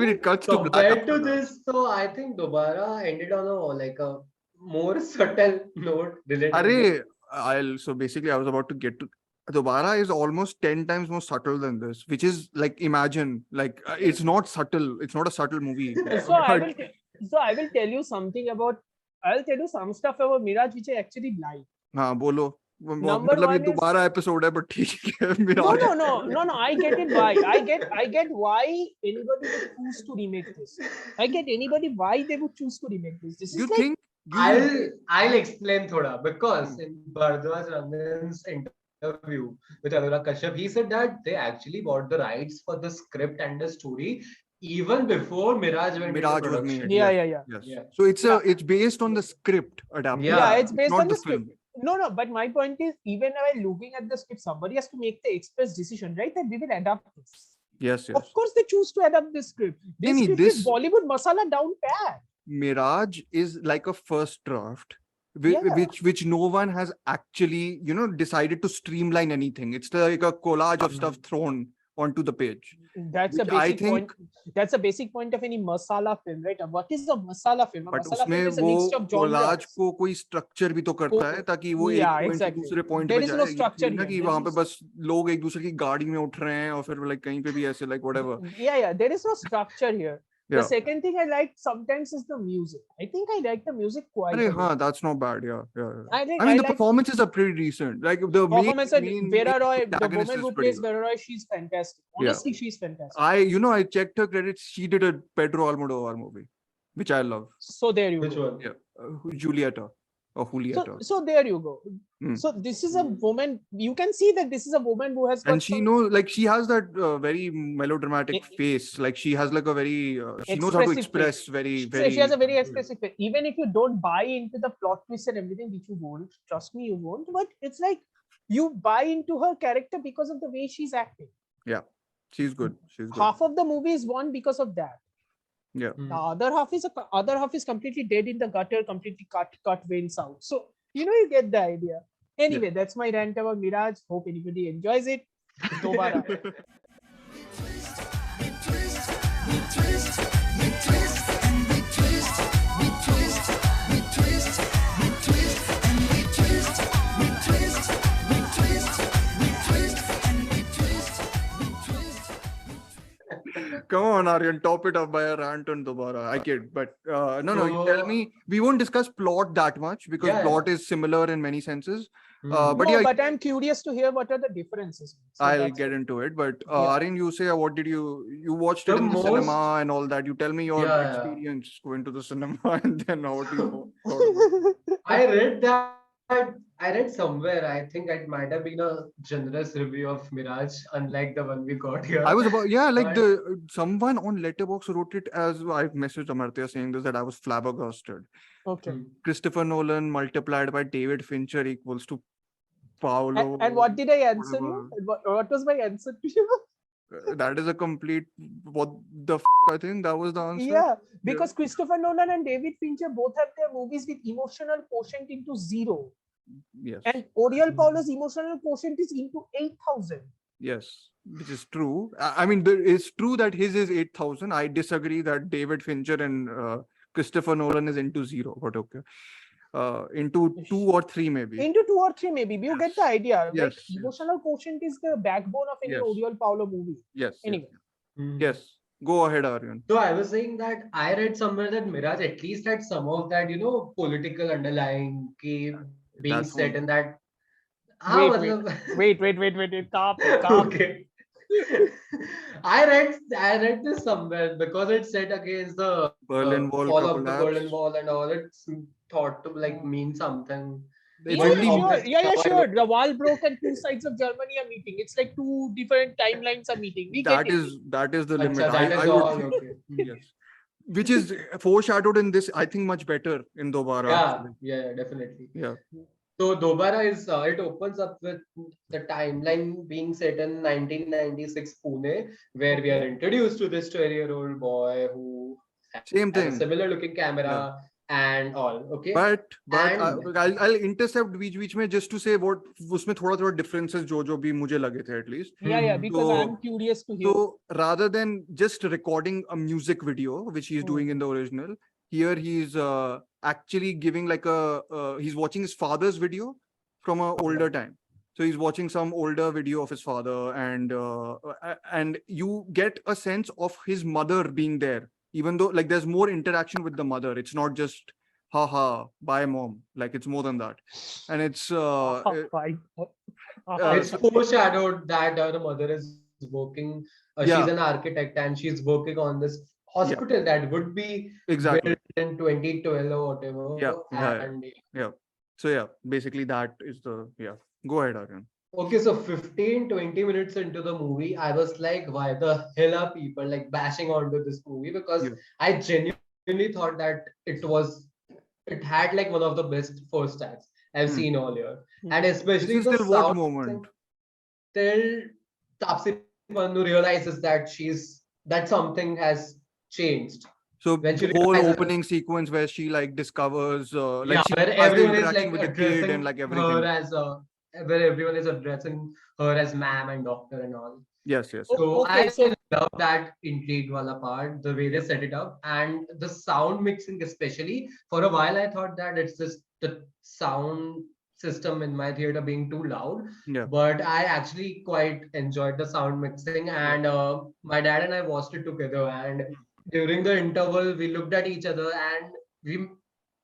it cuts to black.
Compared to this, so I think Dobaaraa ended on a more subtle note.
So basically, I was about to get to Dobaaraa is almost 10 times more subtle than this, which is like, imagine, like it's not subtle. It's not a subtle movie.
So I will tell you something about. I'll tell you some stuff about Mirage which I actually like.
हाँ बोलो.
Number one is
Dobaaraa episode है, but ठीक है.
No. I get it why. I get why anybody would choose to remake this. I get anybody why they would choose to remake this. This is
You
like,
think?
I'll explain thoda, because in Bharadwaj Rangan's interview with Anurag Kashyap, he said that they actually bought the rights for the script and the story even before Mirage went into production.
Was made.
Yeah.
So it's based on the script adapted.
Yeah, it's based
not
on the
film.
script. No, but my point is, even while looking at the script, somebody has to make the express decision, right? That we will adapt this.
Yes.
Of course, they choose to adapt this script. This script is Bollywood masala down pat.
Mirage is like a first draft, which no one has actually, decided to streamline anything. It's like a collage of stuff thrown onto the page.
That's a basic point. That's a basic point of any masala film, right? What is a masala film?
But
masala
उसमें
film is a mixture of genres.
collage को कोई structure भी तो करता है ताकि वो एक point से दूसरे point पे जाए.
There is no structure
ना कि वहाँ पे बस लोग एक दूसरे की गाड़ी में उठ रहे हैं और फिर like कहीं पे भी ऐसे like whatever.
Yeah. There is no structure here. The second thing I like sometimes is the music. I think I like the music quite a bit.
That's not bad. Yeah.
I
mean, the performances are pretty decent. Like the
performance of Vera Roy, the woman who plays Vera Roy, she's fantastic. Honestly, she's fantastic.
I checked her credits. She did a Pedro Almodovar movie, which I love.
So there you
Which
go.
one?
Yeah, Julieta. Or Julieta.
So there you go. So this is a woman. You can see that this is a woman who has.
And she knows, like she has that very melodramatic face. Like she has like a very. She knows how to express very.
She has a very expressive face. Even if you don't buy into the plot twist and everything, which you won't. Trust me, you won't. But it's like you buy into her character because of the way she's acting.
Yeah, she's good.
Half of the movie is won because of that.
Yeah.
The other half is completely dead in the gutter, completely cut veins out. So you get the idea. Anyway, that's my rant about Mirage. Hope anybody enjoys it. Dobaaraa.
Come on, Aryan, top it up by a rant on Dobaaraa. I kid, but no. You tell me. We won't discuss plot that much because plot is similar in many senses.
But I'm curious to hear what are the differences. So
I'll get into it. But Aryan, you say what did you watched it in the cinema and all that? You tell me your experience going to the cinema and then how do you?
I read that. I read somewhere, I think it might have been a generous review of Mirage, unlike the one we got here.
I was about, someone on Letterboxd wrote it as, I messaged Amartya saying this, that I was flabbergasted.
Okay.
Christopher Nolan multiplied by David Fincher equals to Paulo.
And what did I answer you? What was my answer to you?
That is a complete, I think that was the answer.
Yeah, because Christopher Nolan and David Fincher both have their movies with emotional quotient into 0.
Yes.
And Oriol Paulo's emotional quotient is into 8,000.
Yes, which is true. I mean, it's true that his is 8,000. I disagree that David Fincher and Christopher Nolan is into 0, but okay. into 2 or 3 maybe.
Into 2 or 3 maybe. You get the idea.
Yes,
Like
yes.
emotional quotient is the backbone of any
Yes.
Oriol Paulo movie.
Yes.
Anyway.
Yes. Go ahead, Aryan.
So I was saying that I read somewhere that Mirage at least had some of that, political underlying being
That's
set
one.
in that.
Wait. Calm.
Okay. I read this somewhere because it's set against the
Berlin Wall
fall
ka
of the
collapse.
Berlin Wall and all. It's thought to mean something.
It's
Yeah,
only
sure.
obviously
Yeah,
now I
sure.
know.
The wall broke and 2 sides of Germany are meeting. It's like 2 different timelines are meeting. We get
that
it.
is the limit.
Acha, that is
I would
all
think.
okay.
Yes. Which is foreshadowed in this, I think, much better in Dobaaraa.
Yeah,
Actually.
yeah, definitely.
Yeah.
So Dobaaraa is it opens up with the timeline being set in 1996 Pune, where we are introduced to this 20-year-old boy who
Same
has a
thing.
similar looking camera and all. Okay,
But
and
I'll intercept बीच में just to say what उसमें थोड़ा differences जो भी मुझे लगे थे at least.
Yeah, because
So-
I'm curious to hear.
So rather than just recording a music video, which he's doing in the original, here he's actually giving like he's watching his father's video from an older time. So he's watching some older video of his father, and you get a sense of his mother being there, even though like there's more interaction with the mother. It's not just haha, bye mom. Like it's more than that, and it's
it's foreshadowed that the mother is working. She's an architect and she's working on this hospital that would be
exactly
built in 2012 or whatever.
Yeah. So yeah, basically that is the Go ahead, Aryan.
Okay, so 15-20 minutes into the movie, I was like, why the hell are people like bashing onto this movie? Because I genuinely thought that it had like one of the best first acts I've seen all year. And especially
This is
the
till what
sound
moment?
till Tapsi Pannu realizes that something has changed.
So
When she
the whole
realizes-
opening sequence where she like discovers she
where
has the
everyone is
interaction
like
with the kid
addressing
and like
her
everything.
as where everyone is addressing her as ma'am and doctor and all.
Yes.
So
Okay,
I love that intrigue wala part, the way they set it up, and the sound mixing especially. For a while, I thought that it's just the sound system in my theater being too loud.
Yeah.
But I actually quite enjoyed the sound mixing, and my dad and I watched it together. And during the interval, we looked at each other and we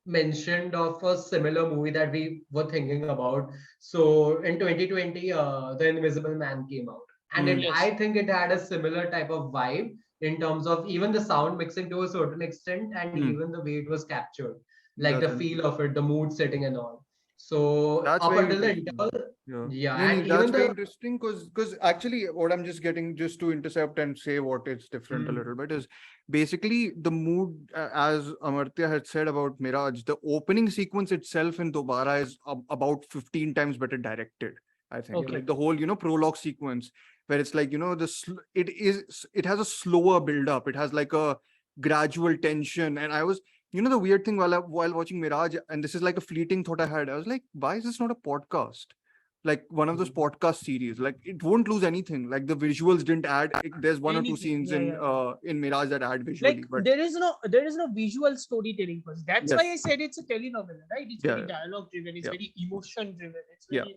mentioned of a similar movie that we were thinking about. So in 2020, The Invisible Man came out. And I think it had a similar type of vibe in terms of even the sound mixing to a certain extent and even the way it was captured, like
That's
the feel of it, the mood setting and all. So
That's
up
very
until the
interesting.
interval,
And
and
that's
even
very
the
interesting because actually what I'm just getting just to intercept and say what is different a little bit is basically the mood as Amartya had said about Mirage, the opening sequence itself in Dobaaraa is about 15 times better directed. I think like the whole prologue sequence where it's like it has a slower build up. It has like a gradual tension, and I was the weird thing while watching Mirage, and this is like a fleeting thought I had. I was like, why is this not a podcast? Like one of those podcast series. Like it won't lose anything. Like the visuals didn't add. There's one or two scenes in Mirage that add visually.
Like
but
there is no visual storytelling first. That's why I said it's a telenovela, right? It's very dialogue driven. It's very emotion driven. It's very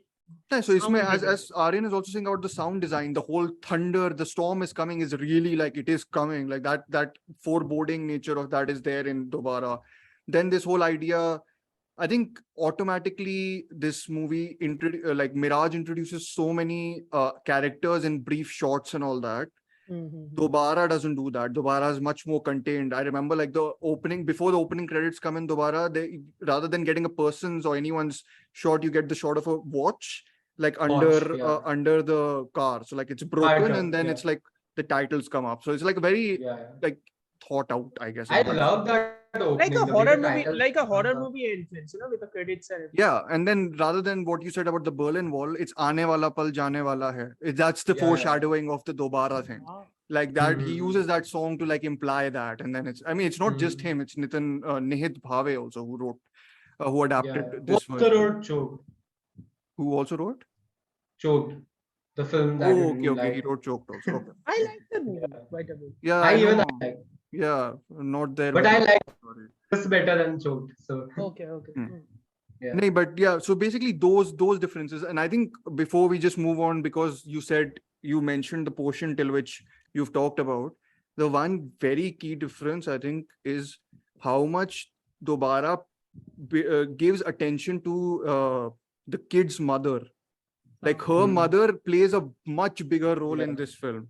so
sound
as Aryan is also saying about the sound design, the whole thunder, the storm is coming is really like it is coming. Like that foreboding nature of that is there in Dobaaraa. Then this whole idea, I think automatically this movie like Mirage introduces so many characters in brief shots and all that. Dobaaraa doesn't do that. Dobaaraa is much more contained. I remember like before the opening credits come in Dobaaraa, they rather than getting a person's or anyone's shot, you get the shot of a watch like under the car. So like it's broken and then it's like the titles come up. So it's like very like thought out, I guess.
I love that opening,
like a horror movie, like a horror movie entrance, with the credits and everything.
Yeah, and then rather than what you said about the Berlin Wall, it's aane wala pal jaane wala hai. That's the foreshadowing of the Dobaaraa thing. Like that, he uses that song to like imply that, and then it's not just him. It's Nihit Bhave also who adapted this
version. Who
version.
wrote Choked?
Who also wrote?
Choked, the film that
Okay. He wrote Choked also. Okay.
I like the movie quite a bit.
Yeah,
I even
know.
like.
Yeah, not there.
But I like this better than Choked. So
Okay.
Yeah.
No, but yeah, so basically those differences, and I think before we just move on, because you mentioned the portion till which you've talked about, the one very key difference I think is how much Dobara gives attention to the kid's mother. Like her mother plays a much bigger role in this film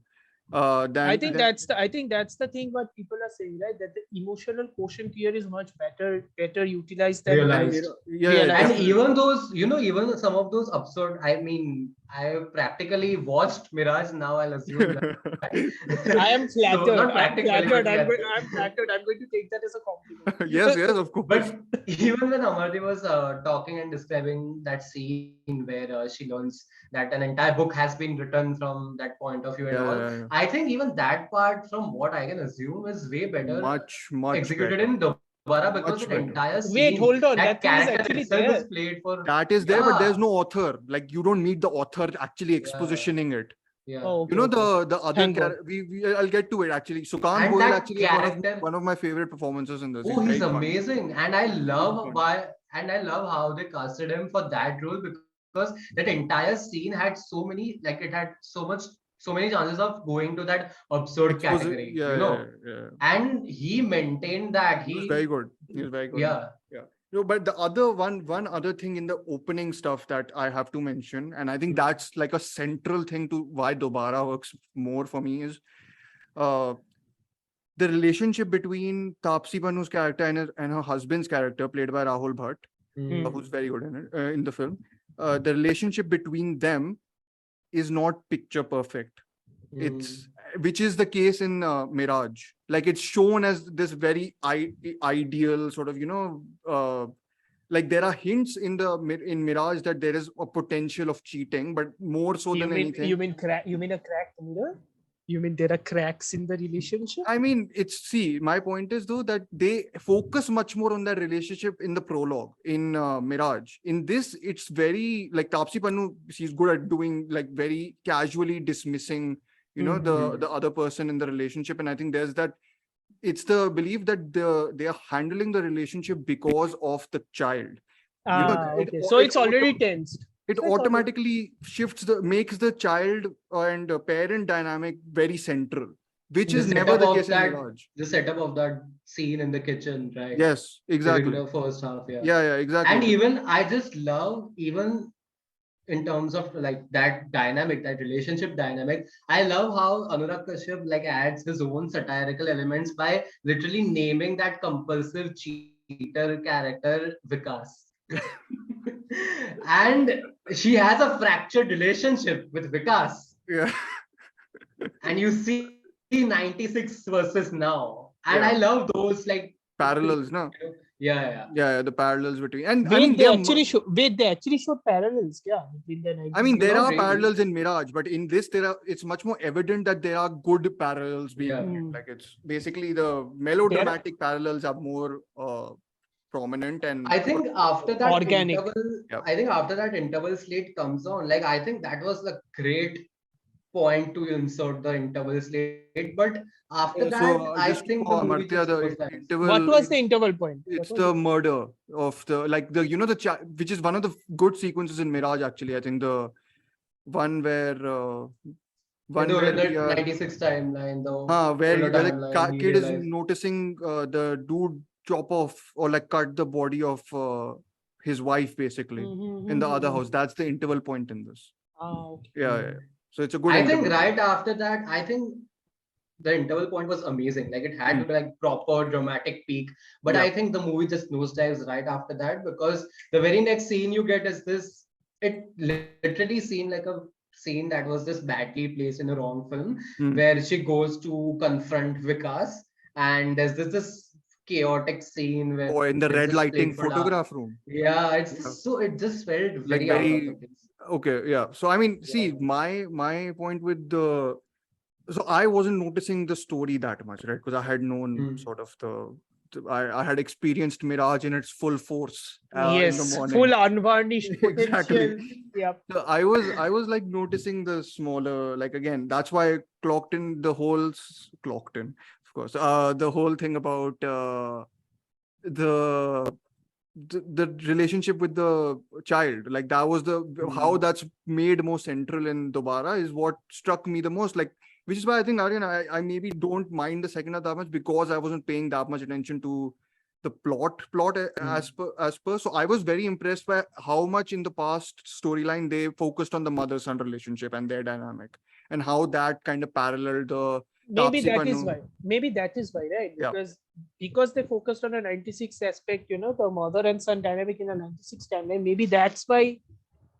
than
I think that's the thing what people are saying, right? That the emotional quotient here is much better utilized than
Realized.
yeah,
realized.
And
definitely.
even those, even some of those absurd, I mean, I practically watched Mirage now, I'll assume that.
I am flattered.
So, not
I'm
practically,
flattered.
but yeah.
I'm flattered. I'm going to take that as a compliment.
Yes, of course.
But even when Amartya was talking and describing that scene where she learns that an entire book has been written from that point of view and all,
Yeah.
I think even that part, from what I can assume, is way better
Much
executed
better.
in Dobara, because
Much
that
better.
entire scene,
Wait, hold on.
that
That thing is
character
actually
itself
there.
is played for.
That is there, but there's
Yeah.
no author. Like you don't meet the author actually expositioning it.
Yeah.
Oh, okay,
You know,
okay.
the other
Thank God.
character, I'll get to it actually. Sukant
And
Goyal
that
actually is
character,
one of my favorite performances in this.
oh, he's
very funny.
amazing. And I love
Fun.
I love how they casted him for that role, because that entire scene had so many, like it had so many chances of going to that absurd category,
Yeah.
And he maintained that.
He was very good. He was very good.
Yeah.
Yeah. No, but the other one other thing in the opening stuff that I have to mention, and I think that's like a central thing to why Dobara works more for me, is the relationship between Taapsee Pannu's character and her husband's character, played by Rahul Bhatt, who's very good in it, in the film. The relationship between them is not picture perfect. It's which is the case in Mirage. Like it's shown as this very ideal sort of, like there are hints in Mirage that there is a potential of cheating, but more so than anything.
You mean a cracked mirror? You mean there are cracks in the relationship?
I mean, my point is though that they focus much more on that relationship in the prologue in Mirage. In this, it's very like Taapsee Pannu, she's good at doing like very casually dismissing, the other person in the relationship. And I think there's that, it's the belief that they are handling the relationship because of the child.
Okay. So it's already tensed.
It automatically makes the child and parent dynamic very central, which is never the case in Mirage.
The setup of that scene in the kitchen, right?
Yes, exactly.
During the first half,
Yeah, exactly.
And even I just love, even in terms of like that dynamic, that relationship dynamic, I love how Anurag Kashyap like adds his own satirical elements by literally naming that compulsive cheater character Vikas. And she has a fractured relationship with Vikas.
Yeah.
And you see 96 versus now. And
Yeah.
I love those like
Parallels, no?
Yeah.
Yeah, the parallels between, and
Wait,
I mean,
they actually show parallels, between the.
I mean, there
Not
are
really.
parallels in Mirage, but in this, it's much more evident that there are good parallels being made. Like it's basically the melodramatic parallels are more prominent, and
I think after that
organic.
interval slate comes on, like I think that was a great point to insert the interval slate. But after that, I think the movie just goes like,
What was the interval point?
It's the murder of which is one of the good sequences in Mirage. Actually, I think the one where
in the 96 timeline,
where the
timeline,
kid is noticing the dude chop off or like cut the body of his wife basically in the other house. That's the interval point in this.
Okay.
Yeah. So it's a good.
I think right after that, I think the interval point was amazing. Like it had to be like proper dramatic peak. But I think the movie just nosedives right after that, because the very next scene you get is this. It literally seemed like a scene that was just badly placed in the wrong film, where she goes to confront Vikas, and there's this chaotic scene where
in the red lighting photograph room.
Yeah, it just felt very out of the place.
Okay, yeah. So I mean, see, my point with so I wasn't noticing the story that much, right? Because I had known sort of I had experienced Mirage in its full force in the morning.
Full unvarnished potential.
Exactly.
Yep.
So I was like noticing the smaller, like again, that's why I clocked in, of course, the whole thing about the the relationship with the child, like that was the how that's made more central in Dobaaraa is what struck me the most. Like, which is why I think, Aryan, I maybe don't mind the second half that much, because I wasn't paying that much attention to the plot as per. So I was very impressed by how much in the past storyline they focused on the mother-son relationship and their dynamic, and how that kind of paralleled the
maybe
Taapsee
that is
Pannu.
why. Maybe that is why, right?
Yeah.
Because they focused on a 96 aspect, you know, the mother and son dynamic in a 96 timeline. Maybe that's why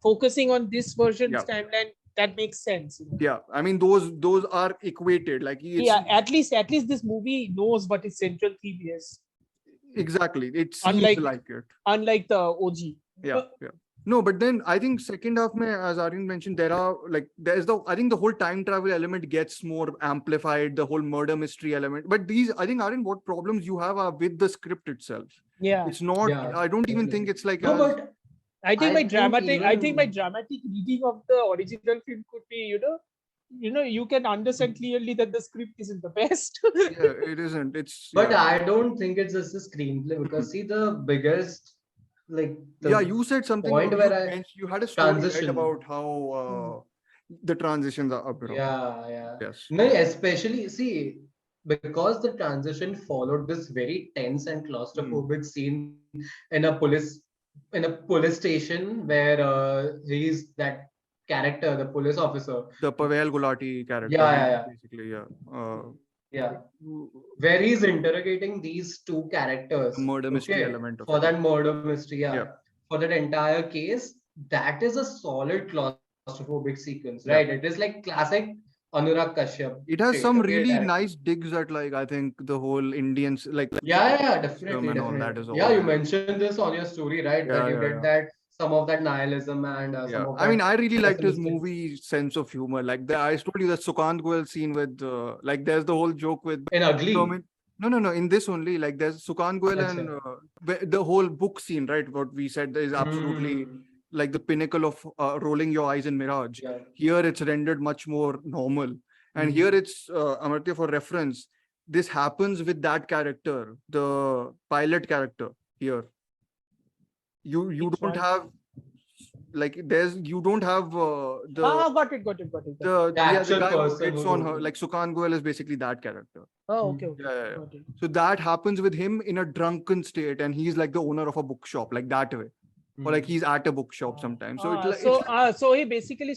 focusing on this version's timeline, that makes sense. You know?
Yeah, I mean those are equated. Like it's,
Yeah, at least this movie knows what its central theme is.
exactly. It seems
Unlike
it.
Unlike the OG.
Yeah. No, but then I think second half, as Aryan mentioned, there's I think the whole time travel element gets more amplified, the whole murder mystery element. But these, I think, Aryan, what problems you have are with the script itself.
Yeah.
It's not.
Yeah,
I don't even think it's like.
no, but
I think my dramatic
even-
reading of the original film could be, you can understand clearly that the script isn't the best.
Yeah, it isn't. It's.
But
Yeah.
I don't think it's just the screenplay, because see, the biggest, like, the
Yeah, you said something.
point where
You had a story, right,
transition.
about how the transitions are up.
Yeah.
Yes.
No, especially see, because the transition followed this very tense and claustrophobic scene in a police station where he's that character, the police officer.
The Pavel Gulati character.
Yeah.
Basically, yeah.
Yeah. Where he's interrogating these two characters.
The murder mystery element of
for
it.
that murder mystery,
Yeah.
for that entire case, that is a solid claustrophobic sequence, right? It is like classic Anurag Kashyap.
It has some really
director.
nice digs at, like, I think the whole Indians, like
Definitely.
and all that is all.
Yeah, you mentioned this on your story, right? That you get that some of that nihilism and some of that.
I mean, I really liked his
pessimistic-
movie sense of humor. Like I told you that Sukant Goel scene with, like, there's the whole joke with
in Ugly.
No. In this only, like, there's Sukant Goel and the whole book scene, right? What we said is absolutely like the pinnacle of rolling your eyes in Mirage.
Yeah.
Here it's rendered much more normal, and here it's Amartya, for reference. This happens with that character, the pilot character. Here, you don't have, like, you don't have the
got it.
The actual
guy who
person
hits
who-
on her. Like Sukant Goel is basically that character.
Oh, okay.
Yeah.
Got it.
So that happens with him in a drunken state, and he's like the owner of a bookshop, like that way, or like he's at a bookshop sometimes.
So he basically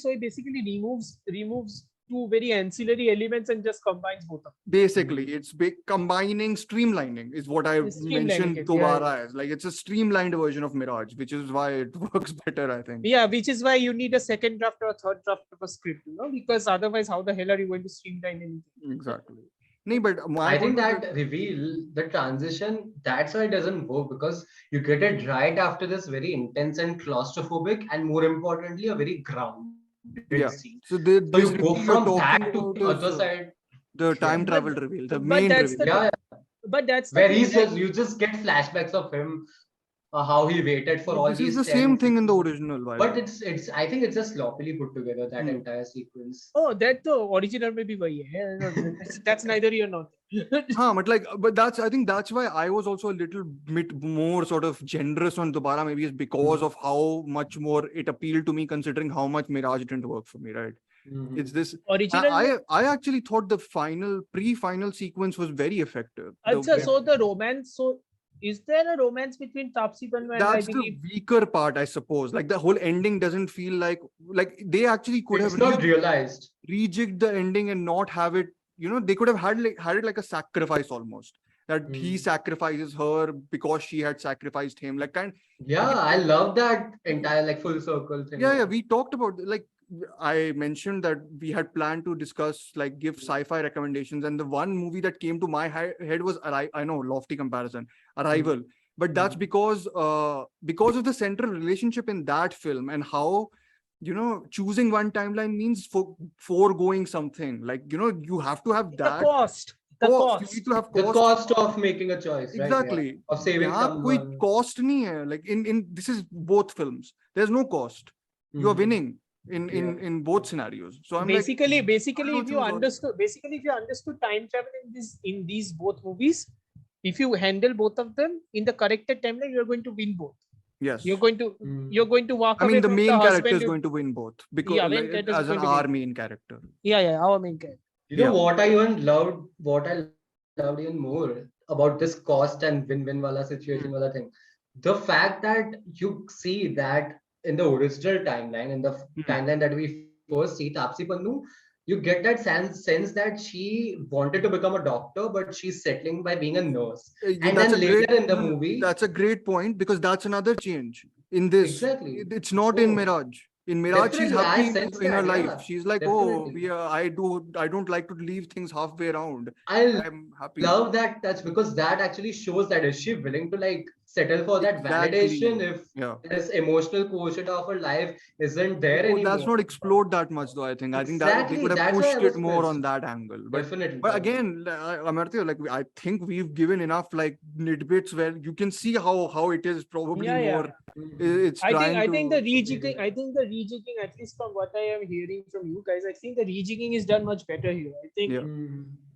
removes two very ancillary elements and just combines both of them.
basically it's combining, streamlining is what I
It's streamlining
mentioned
it,
Dobaaraa as. Like, it's a streamlined version of Mirage, which is why it works better, I think.
Yeah, which is why you need a second draft or a third draft of a script, because otherwise, how the hell are you going to streamline anything?
Exactly. No, but
I think that reveal, the transition, that's why it doesn't work, because you get it right after this very intense and claustrophobic, and more importantly, a very grounded scene.
So
So
this
you go
reveal you're
from
talking
that to
about
the
is,
other side.
the time
Yeah.
travel reveal, the
but
main
that's
reveal.
the-
Yeah.
But that's the
Where
thing,
he
right?
says, you just get flashbacks of him, how he waited for all
This
these
is the
10,
same thing in the
15
original, by the
But
way.
it's I think it's just sloppily put together, that entire sequence.
Oh, that the original maybe why. That's neither here nor there.
But I think that's why I was also a little bit more sort of generous on Dobaaraa, maybe is because of how much more it appealed to me, considering how much Mirage didn't work for me, right? It's this.
Original.
I actually thought the pre-final sequence was very effective.
So the romance. So is there a romance between Taapsee Pannu and
That's the weaker part, I suppose. Like, the whole ending doesn't feel like they actually could
It's
have
not realized.
rejigged the ending and not have it. They could have had it like a sacrifice almost. That he sacrifices her because she had sacrificed him. Like,
I love that entire full circle thing.
Yeah. We talked about, like, I mentioned that we had planned to discuss, like, give sci-fi recommendations, and the one movie that came to my head was I know, lofty comparison, Arrival, but that's because of the central relationship in that film, and how choosing one timeline means foregoing something. Like, you have to have that
cost.
You need to have
The cost of making a choice.
Exactly.
Right? Yeah. Of saving someone.
कोई cost नहीं है. Like, in this is both films. There's no cost. You are winning in both scenarios. So I'm
basically
like,
if you understood time travel in these both movies, if you handle both of them in the corrected timeline, you're going to win both.
Yes.
You're going to walk
I
away
mean, the
from
main
the
character
husband.
is going to win both because
Yeah, main
like,
character is
as an
going to
our
win.
main character.
Yeah, our main character.
You know
Yeah.
what I loved even more about this cost and win-win wala situation wala thing. The fact that you see that in the original timeline, in the timeline that we first see Taapsee Pannu, you get that sense that she wanted to become a doctor, but she's settling by being a nurse. And
That's
then
a great,
later in the movie,
that's a great point because that's another change in this.
exactly.
It's not in
Oh.
Mirage. In Mirage, she's
Definitely, I
happy
sense
in her
that,
life.
yeah.
She's like, oh,
Definitely.
I don't like to leave things halfway around.
I
I'm happy.
love that touch because that actually shows that is she willing to like settle for that validation if this emotional quotient of her life isn't there anymore.
That's not explored that much though. I think that they could have
That's why I
pushed
was
it more
pissed.
on that angle.
Definitely.
But again, Amartya, like I think we've given enough like tidbits where you can see how it is probably more. It's
I think the rejigging, at least from what I am hearing from you guys, I think the rejigging is done much better here. I think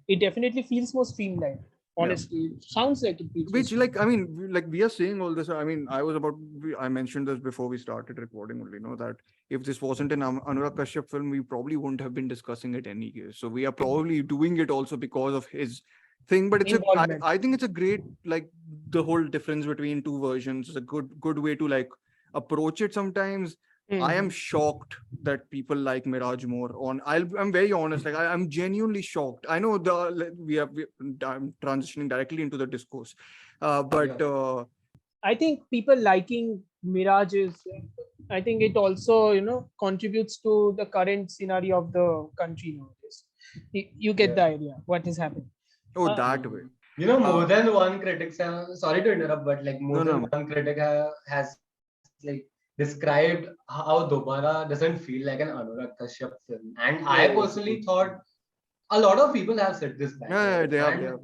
it definitely feels more streamlined. Honestly, it sounds like it feels.
Which, like, I mean, like we are saying all this. I mean, I mentioned this before we started recording only, that if this wasn't an Anurag Kashyap film, we probably wouldn't have been discussing it any case. So we are probably doing it also because of his thing. But it's I think it's a great, like, the whole difference between two versions is a good way to like approach it sometimes. I am shocked that people like Mirage more. I'm very honest. Like I'm genuinely shocked. I know I'm transitioning directly into the discourse, but
I think people liking Mirage is. I think it also contributes to the current scenario of the country nowadays. You get the idea what is happening.
Oh, that way.
More than one critic. Sorry to interrupt, but like more than one critic has like described how Dobaaraa doesn't feel like an Anurag Kashyap film, and I personally thought a lot of people have said this.
They have.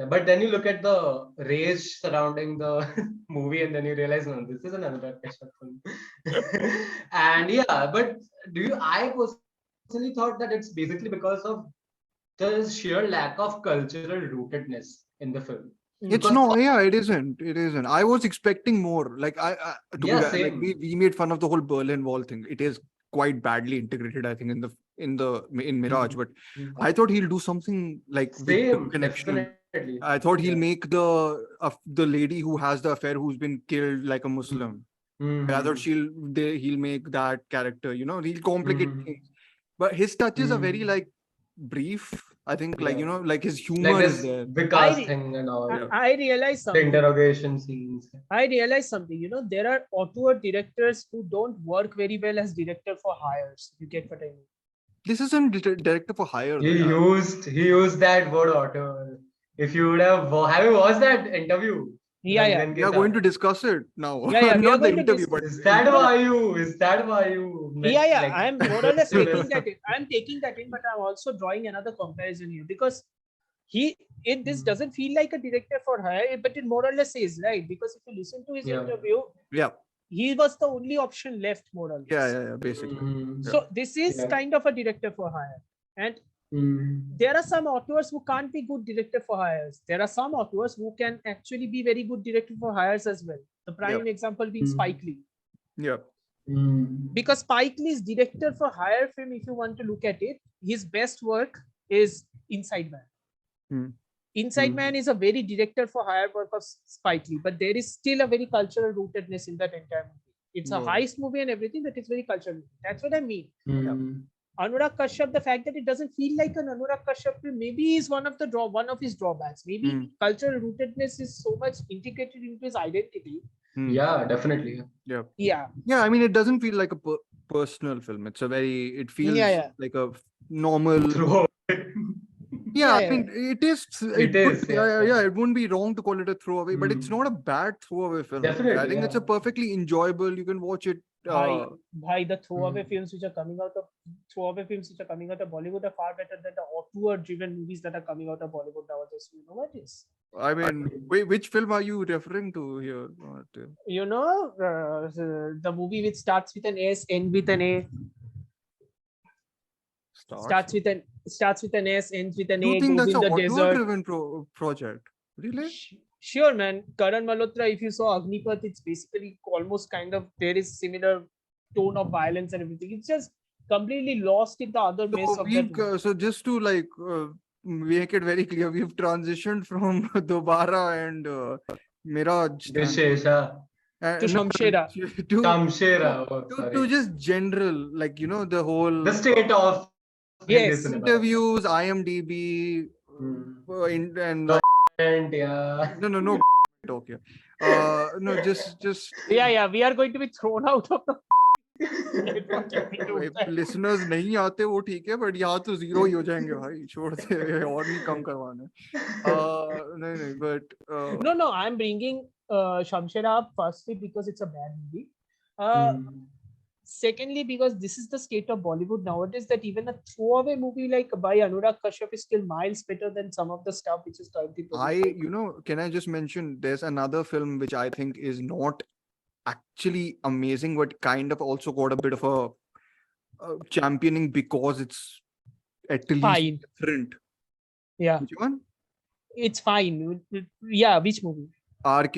But then you look at the rage surrounding the movie, and then you realize, no, this is an Anurag Kashyap film. And but I personally thought that it's basically because of the sheer lack of cultural rootedness in the film.
It's it isn't. I was expecting more. Like like we made fun of the whole Berlin Wall thing. It is quite badly integrated, I think, in Mirage. But I thought he'll do something like with the connection. Definitely. I thought he'll make the lady who has the affair who's been killed like a Muslim. I thought he'll make that character. He'll complicate things. But his touches are very like brief. I think like his humor is there.
The cast thing and all.
I realized something.
The interrogation scenes.
I realized something. There are auteur directors who don't work very well as director for hires. You get what I mean?
This isn't director for hire.
He used that word auteur. If you would have you watched that interview?
We are going to discuss it now.
Not
the interview, but
is that why you?
I'm more or less taking that in. I'm taking that in, but I'm also drawing another comparison here because this doesn't feel like a director for hire, but it more or less is, right? Because if you listen to his interview, he was the only option left, more or less.
Yeah, basically.
So this is kind of a director for hire, and there are some auteurs who can't be good director for hires. There are some auteurs who can actually be very good director for hires as well. The prime example being Spike Lee.
Yeah.
Because Spike Lee's director for hire film, if you want to look at it, his best work is Inside Man. Inside Man is a very director for hire work of Spike Lee, but there is still a very cultural rootedness in that entire movie. It's a heist movie and everything, but it's very cultural. That's what I mean. Anurag Kashyap, the fact that it doesn't feel like an Anurag Kashyap film, maybe is one of his drawbacks. Maybe cultural rootedness is so much integrated into his identity.
Yeah, definitely.
Yeah. I mean, it doesn't feel like a personal film. It feels like a normal. I mean, it is. It wouldn't be wrong to call it a throwaway, but it's not a bad throwaway film.
Definitely,
I think it's a perfectly enjoyable. You can watch it.
The throwaway films which are coming out of Bollywood are far better than the auteur-driven movies that are coming out of Bollywood nowadays. You know what is?
I mean, which film are you referring to here?
The movie which starts with an S, ends with an A. Starts with an S, ends with an A.
Do you think that's an auteur-driven project? Really?
Sure, man. Karan Malhotra, if you saw Agnipath, it's basically almost kind of, there is similar tone of violence and everything. It's just completely lost in the other mess of that.
So just to like make it very clear, we've transitioned from Dobaaraa and Mirage
Vishesha.
To Shamshera.
to
Shamshera. Oh,
to
sorry.
just general, like, you know, the whole
The state of Hindi
Yes.
cinema.
interviews, IMDb, and like,
And yeah.
no, okay. No, just
Yeah, we are going to be thrown out of the.
if listeners नहीं आते वो ठीक है, but यहाँ तो zero ही हो जाएंगे भाई, छोड़ दे और नहीं कम करवाना. नहीं, but
No, I'm bringing Shamshera up firstly because it's a bad movie. Secondly, because this is the state of Bollywood nowadays, that even a throwaway movie like by Anurag Kashyap is still miles better than some of the stuff which is currently produced.
you know, can I just mention there's another film which I think is not actually amazing, but kind of also got a bit of a championing because it's at least
Fine.
different.
Yeah,
Which one?
it's fine. Yeah, which movie?
RK.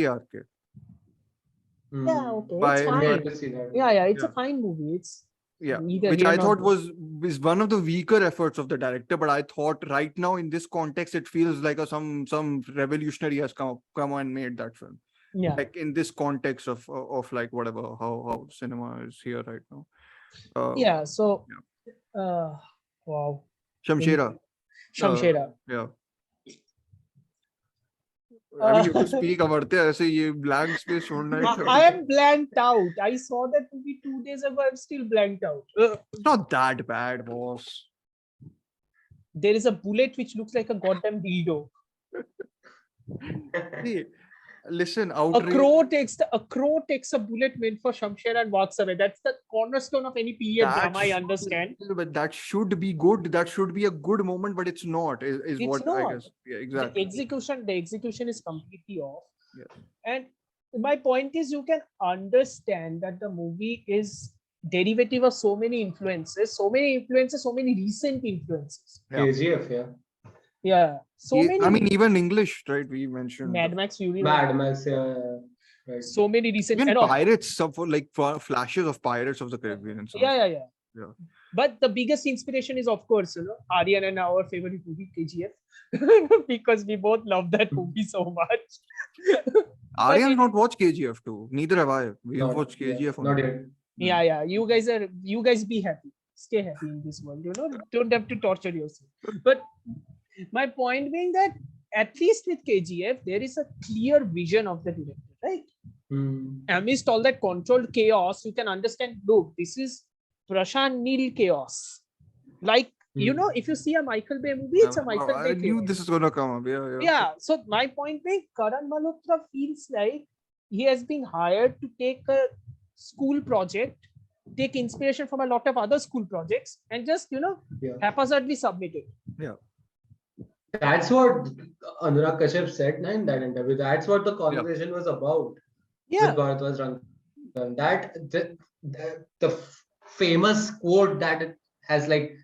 Yeah, okay,
By-
it's
I'm
fine.
glad to see that.
Yeah, it's
Yeah.
a fine movie. It's
Yeah,
neither
which
here
I
nor
thought
there.
is one of the weaker efforts of the director, but I thought right now in this context it feels like some revolutionary has come and made that film.
Yeah.
Like in this context of like whatever how cinema is here right now.
Yeah. So, wow.
Shamshera.
Shamshera.
Yeah. I mean, you have to speak Amartya. ऐसे ये blank space छोड़ना है.
I am blanked out. I saw that movie 2 days ago. I'm still blanked out.
It's not that bad, boss.
There is a bullet which looks like a goddamn dildo.
See, listen,
A
outrage.
crow takes a bullet meant for Shamshera and walks away. That's the cornerstone of any period drama, I understand.
But that should be good. That should be a good moment, but it's not. Is
It's
what
not.
I guess. Yeah, exactly.
The execution is completely off.
Yeah.
And my point is, you can understand that the movie is derivative of so many influences, so many recent influences.
Yeah.
KGF, yeah.
Yeah, so many.
I mean, even English, right? We mentioned
Mad Max Fury.
Mad Max, yeah. Right.
So many recent.
even
and
Pirates, some for like flashes of Pirates of the Caribbean and stuff.
Yeah.
Yeah.
But the biggest inspiration is, of course, Aryan and our favorite movie, KGF, because we both love that movie so much.
Aryan not watched KGF too. Neither have I. We have
Not-
watched KGF.
yeah, not
only.
yet.
Yeah. You guys be happy. Stay happy in this world. Don't have to torture yourself. But my point being that at least with KGF, there is a clear vision of the director, right? Amidst all that controlled chaos, you can understand, look, this is Prashant Neel chaos. Like, if you see a Michael Bay movie, it's a Michael Bay
I knew
chaos.
this is gonna come up. Yeah.
Yeah. So my point being, Karan Malhotra feels like he has been hired to take a school project, take inspiration from a lot of other school projects, and just haphazardly submit it.
Yeah.
That's what Anurag Kashyap said in that interview. That's what the conversation was about.
Yeah.
With Bharatwaj Rangan. That the famous quote that it has like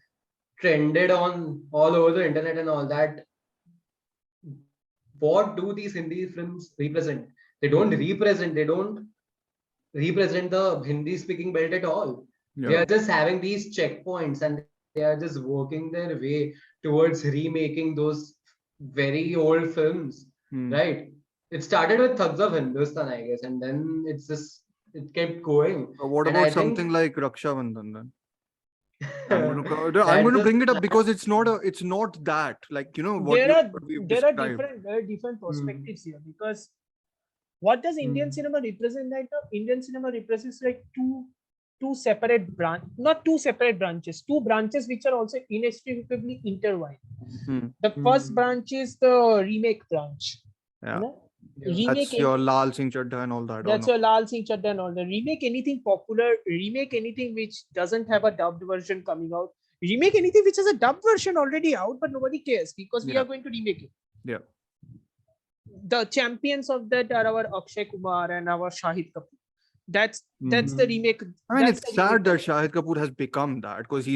trended on all over the internet and all that. What do these Hindi films represent? They don't represent the Hindi speaking belt at all. They are just having these checkpoints and they are just working their way towards remaking those very old films, right? It started with Thugs of Hindustan, I guess, and then it kept going.
What
And
about
I think-
something like Raksha Bandhan then? I'm going to bring it up because it's not that, like, what
there are
we've
there are
described.
different perspectives here, because what does Indian cinema represent right now? Indian cinema represents like two separate branches, two branches which are also inextricably intertwined. The first branch is the remake branch.
Yeah.
Remake
That's your Laal Singh Chaddha and all that.
That's your Laal Singh Chaddha and all that. Remake anything popular, remake anything which doesn't have a dubbed version coming out, remake anything which has a dubbed version already out, but nobody cares because we are going to remake it.
Yeah.
The champions of that are our Akshay Kumar and our Shahid Kapoor. That's the
Mhm.
remake.
I mean,
that's
it's
the
sad
remake
that
version.
Shahid Kapoor has become that because he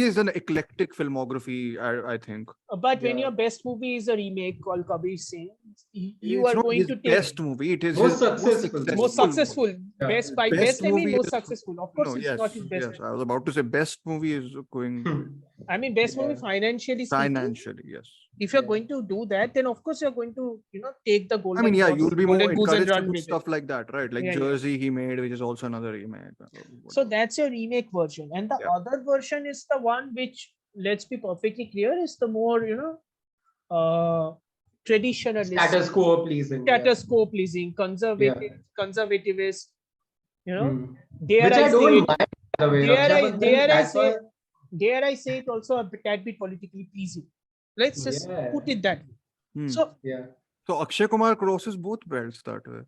is an eclectic filmography. I think
But when
Yeah.
your best movie is a remake called Kabir Singh, you
it's
are
not
going
his
to take
best movie. It is
Most
his most
successful.
most
successful movie.
successful.
Yeah.
Best by
Best
best, I mean
movie
most
is
successful. Of course,
no,
it's
yes,
not his best.
yes. I was about to say best movie is going
I mean, best movie
Yeah.
financially speaking.
financially. Yes.
If you're
Yeah.
going to do that, then of course you're going to, take the
I mean, yeah, you'll be more
golden goose and
encouraged to
run
do
with it.
stuff like that, right? Like
Yeah, yeah.
Jersey he made, which is also another remake.
So
Whatever.
that's your remake version, and the
Yeah.
other version is the one which, let's be perfectly clear, is the more traditionalist,
Status quo pleasing. Yeah.
status quo pleasing,
Yeah.
conservativist.
Hmm.
Dare
Which
I
I
say
don't
it?
mind, by the way.
Dare
Raksha
I?
Bandhan, that's why.
Dare I say it also a tad bit politically pleasing. Let's just
Yeah.
put it that way.
Hmm.
So
Yeah.
So Akshay Kumar crosses both belts that way.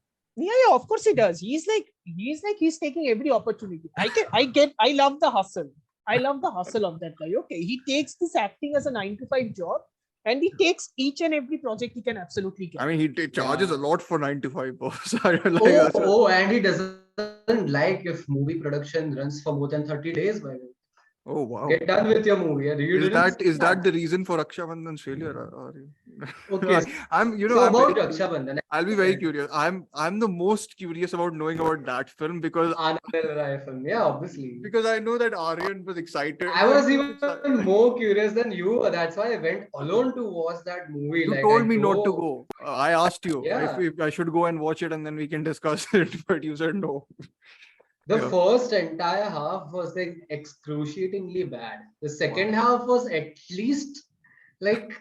yeah, of course he does. He's taking every opportunity. I love the hustle. I love the hustle of that guy. Okay, he takes this acting as a 9 to 5 job, and he takes each and every project he can absolutely get.
I mean, he charges
Yeah.
a lot for 95 hours.
And he doesn't like if movie production runs for more than 30 days. By the way.
Oh wow.
Get done with your movie. You
Is
didn't
that
see
that the reason for Raksha Bandhan's failure?
Okay.
I'm
So
I'm
about
very
Raksha Bandhan,
I'll be very curious. I'm the most curious about knowing about that film because
Anurag film. Yeah, obviously.
I know that Aryan was excited.
I was
He
even
excited.
more curious than you. That's why I went alone to watch that movie.
You
Like
told
I
me not to
drove.
go. I asked you
Yeah.
if I should go and watch it and then we can discuss it, but you said no.
The
Yeah.
first entire half was like excruciatingly bad. The second half was at least like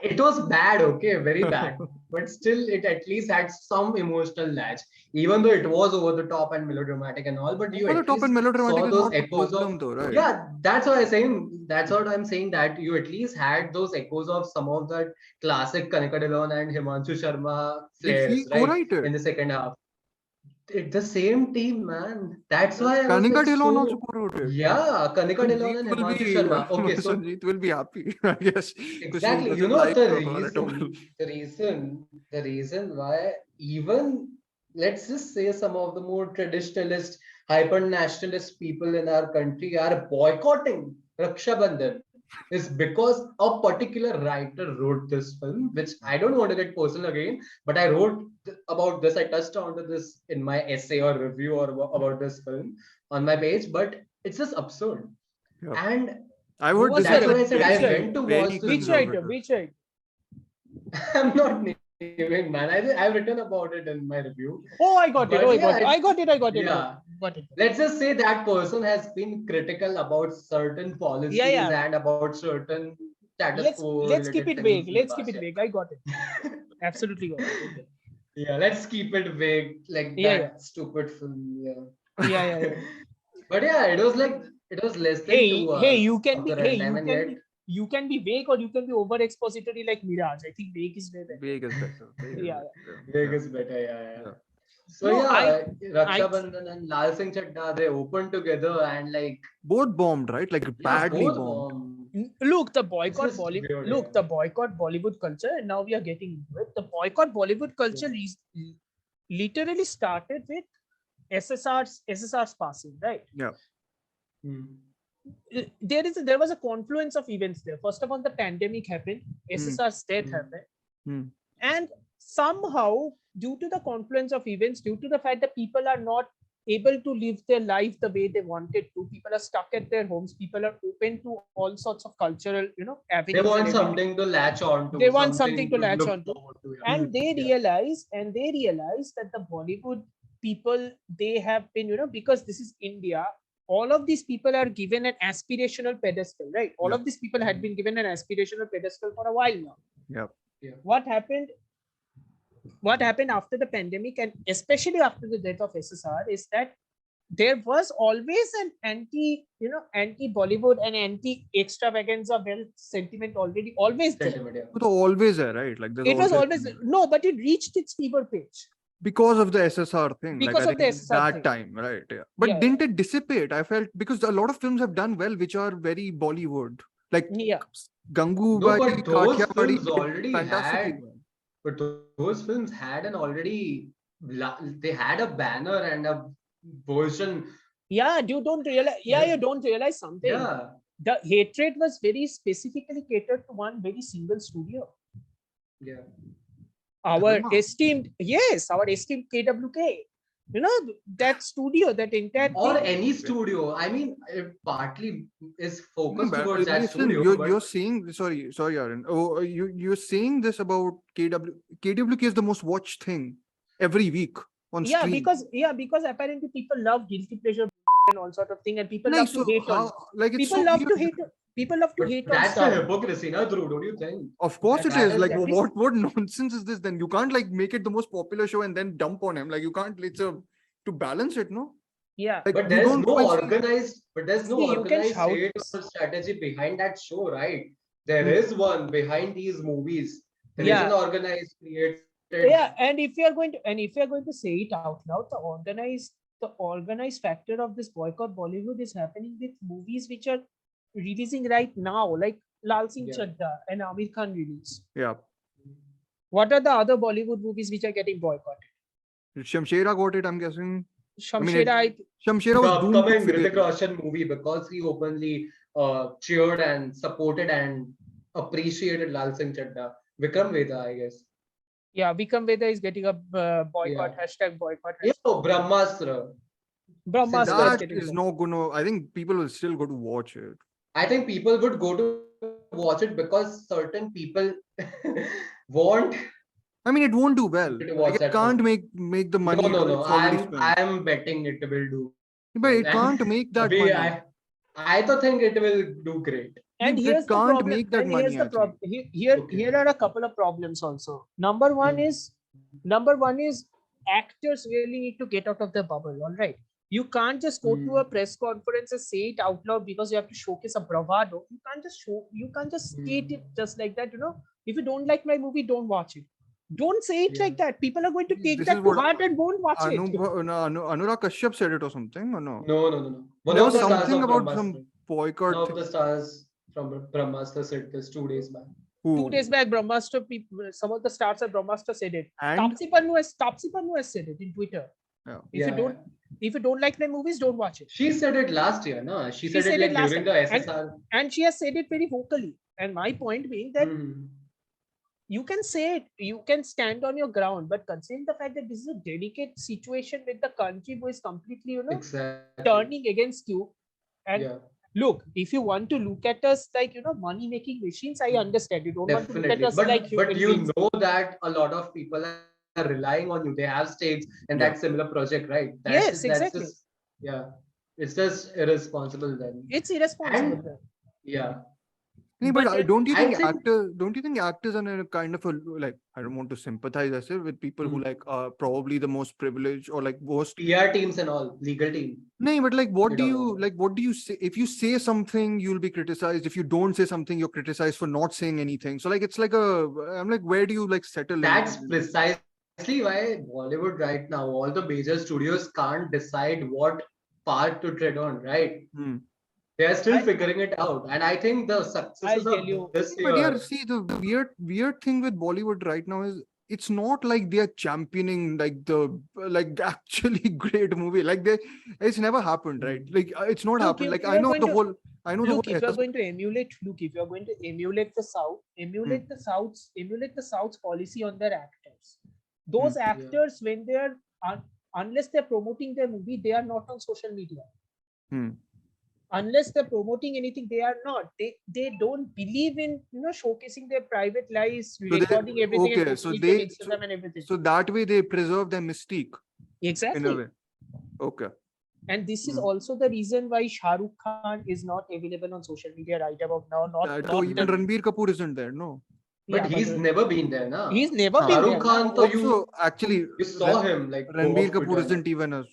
it was bad, okay, very bad. But still, it at least had some emotional latch, even though it was over the top and melodramatic and all. But you
Over the
at
top and
least
melodramatic
saw
is
those
not the
echoes
problem
of.
though, right?
Yeah, that's what I'm saying. That's what I'm saying. That you at least had those echoes of some of that classic Kanika Dillon and Himanshu Sharma
Did he
flares, right?
co-write it?
In the second half. The same team, man. That's why I was
Kanika
like
Dillon also
so.
co-wrote it.
Yeah, Kanika Dillon
Sanjeet
and
will
Himanshu
be
Sharma. Okay, so
Sanjeet will be happy, I guess, because she
exactly, you
doesn't
know
like her at all.
the reason why even let's just say some of the more traditionalist, hyper nationalist people in our country are boycotting Raksha Bandhan is because a particular writer wrote this film, which I don't want to get personal again, but I wrote about this. I touched on to this in my essay or review or about this film on my page, but it's just absurd.
Yeah.
And
I
Who
would
was
that's
the
what I said. I
which
went to
very
watch this
Which
movie.
writer? Which writer?
I'm not naming, man. I've written about it in my review.
Oh, I got it.
But
Oh,
yeah,
I got it.
yeah.
Got it.
Let's just say that person has been critical about certain policies
Yeah.
and about certain status quo
Let's keep
related
it
things
vague.
in the
Let's keep
past.
it vague. I got it. Absolutely got it. Okay.
Yeah, let's keep it vague, like that stupid film. Yeah.
Yeah.
But yeah, it was less than
Hey,
2 hours
you can
of
be.
the
Hey,
runtime, and yet
you can be vague or you can be over expository like Mirage. I think vague is way better.
Vague is better.
Yeah.
vague is better. Yeah. So
No,
yeah, Raksha
I-
Bandhan and Laal Singh Chaddha, they opened together and like
Both bombed, right? Like badly
both
bombed.
Look, the
It's
boycott
just
Bollywood.
weird, yeah.
The boycott Bollywood culture, and now we are getting into it. The boycott Bollywood culture is literally started with SSR's passing, right?
Yeah.
Hmm.
There was a confluence of events there. First of all, the pandemic happened, SSR's death happened, and somehow, due to the confluence of events, due to the fact that people are not able to live their life the way they wanted to, people are stuck at their homes, people are open to all sorts of cultural, avenues.
They want something to latch on to.
They want something to latch
look
on to.
forward to,
And they realize that the Bollywood people, they have been, because this is India, all of these people are given an aspirational pedestal, right? All of these people had been given an aspirational pedestal for a while now.
Yeah.
What happened after the pandemic, and especially after the death of SSR, is that there was always an anti-Bollywood and anti-extravaganza wealth sentiment always there.
But always there, right? Like
It was always no, but it reached its fever pitch
because of the SSR thing.
Because
like,
of the SSR
that
thing.
time, right? Yeah. But didn't it dissipate? I felt because a lot of films have done well, which are very Bollywood, like Gangu.
No, but those films already
fantastically
had. But those films had an already they had a banner and a version.
Yeah, you don't realize. Yeah, you don't realize something.
Yeah.
The hatred was very specifically catered to one very single studio.
Yeah.
Our
Dharma.
esteemed KWK. You know, that studio, that entire
Or
thing.
any studio. I mean, it partly is
No,
focused
but,
towards that
listen,
studio.
you're,
but
you're saying, sorry, Aryan. Oh, you're saying this about KWK is the most watched thing every week on
Yeah,
stream.
because apparently people love guilty pleasure and all sort of thing, and people
Like,
love to
so
hate on.
how, like, it's
People
so
love
weird.
to hate. People love to
but
hate on
that's the
stuff.
hypocrisy, na, Dhruv, don't you think?
Of course it
That
is.
is
Like,
that
is-
what nonsense is this? Then you can't like make it the most popular show and then dump on him. Like, you can't. It's a to balance it, no?
Yeah,
Like,
But
you
there's
don't
no
go and see-
organized, but there's no
See, you can
organized
shout
hate
this.
or strategy behind that show, right? There
Hmm.
is one behind these movies. There is
Yeah.
an organized created.
yeah, and if you are going to say it out loud, the organized factor of this boycott Bollywood is happening with movies which are releasing right now, like Laal Singh
Yeah.
Chaddha and Amir Khan release.
Yeah.
What are the other Bollywood movies which are getting boycotted?
Shamshera got it, I'm guessing.
Shamshera,
Shamshera
The
was doomed to
upcoming
fail.
Hrithik Roshan movie, because he openly cheered and supported and appreciated Lal Singh Chaddha. Vikram Vedha, I guess.
yeah, Vikram Vedha is getting a boycott, hashtag boycott.
Yeah, Brahmastra.
Brahmastra is
That
getting
is
boycott.
not gonna. I think people will still go to watch it.
I think people would go to watch it because certain people want
I mean, it won't do well.
to
Like,
watch
it
that
can't
film.
make the money
No.
it's already spent.
I'm betting it will do.
But it
well.
can't make that
We-
money.
I don't think it will do great.
And
It
here's the
can't
problem.
make that
And here's
money,
the
I
problem.
think.
Here are a couple of problems also. Number one is actors really need to get out of their bubble. All right, you can't just go to a press conference and say it out loud because you have to showcase a bravado. You can't just state it just like that. You know, if you don't like my movie, don't watch it. Don't say it like that. People are going to take
This
that
is
to
what
heart and won't watch it.
Anurag Kashyap said it or something, or no?
No. One
There
of
was
the stars
something
of
about
Brahmastra.
some boycott.
One of the stars from Brahmastra said this 2 days back.
2 days back, Brahmastra people, some of the stars at Brahmastra said it.
And
Taapsee Pannu has said it in Twitter.
yeah.
If you don't like my movies, don't watch it.
She said it last year, no? She said
said
it like
it last
during the SSR.
And she has said it very vocally. And my point being that you can say it, you can stand on your ground, but considering the fact that this is a delicate situation with the country who is completely,
Exactly.
turning against you. And
Yeah.
look, if you want to look at us like, money making machines, I understand. You don't want to look at
Definitely.
us like human
But you
beings.
know that a lot of people are relying on you. They have stakes in that similar project, right?
Yes, exactly.
Just, yeah. It's just irresponsible then.
It's irresponsible.
And- Yeah.
But
But
don't you
I
think
think-
actors are in a kind of a, like, I don't want to sympathize as with people who like are probably the most privileged or like most.
PR teams and all, legal team.
No, but like,
They don't know.
what do you say? If you say something, you'll be criticized. If you don't say something, you're criticized for not saying anything. So like, it's like I'm like, where do you like settle?
That's precisely why Bollywood right now, all the major studios can't decide what path to tread on, right? They are still figuring it out. And I think the successes
I'll
of
tell you-
this
But yeah,
year.
see, the weird thing with Bollywood right now is it's not like they're championing like the like actually great movie. Like it's never happened, right? Like it's not
Look,
happened.
if
Like
you
I
are
know
going
the
to-
whole. I know
Look,
the
if
whole.
you're going to emulate the South, emulate the South's policy on their actors. Those actors, when they are unless they're promoting their movie, they are not on social media. Unless they're promoting anything, they are not. They don't believe in showcasing their private lives,
So they-
recording everything, and
okay, so
posting it on
they-
Instagram and everything.
So that way they preserve their mystique in a
Exactly.
way. Okay.
And this is also the reason why Shah Rukh Khan is not available on social media right about now.
So even Ranbir Kapoor isn't there, no.
But he's never been there, na?
He's never
Shah
been
Rukh
there.
Khan,
now.
so
Also, actually,
You saw him like go
Ranbir
off
Kapoor
Twitter.
isn't even a.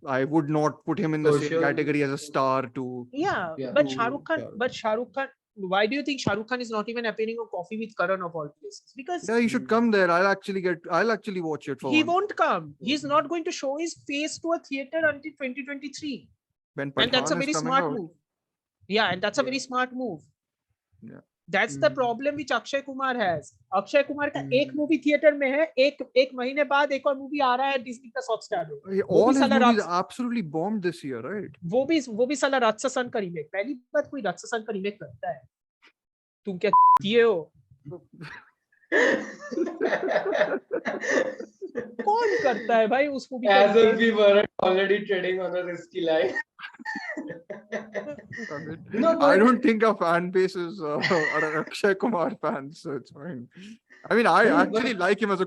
I would not put him in the same
Social-
category as a star to.
Yeah,
Yeah.
but
to-
Shah Rukh Khan, why do you think Shah Rukh Khan is not even appearing on Coffee with Karan of all places? Because
Yeah, you should come there. I'll actually watch it for
he
once.
won't come. He's not going to show his face to a theater until 2023.
When
And that's a
Pathaan is
very
coming
smart
out.
move. Yeah, and that's a very
Yeah.
smart move.
Yeah.
That's the problem which Akshay Kumar has. Akshay Kumar का एक movie theatre में है, एक महीने बाद एक और movie आ रहा है डिज्नी का हॉटस्टार पे।
All his movies absolutely bombed this year, right?
वो भी साला राक्षसन का रीमेक। पहली बात कोई राक्षसन का रीमेक करता है? तुम क्या किए हो? कौन करता है भाई उस मूवी का?
As if we weren't already treading on a risky line.
No, I don't think our fan base is Akshay Kumar fans, so it's fine. I mean, I actually like him as a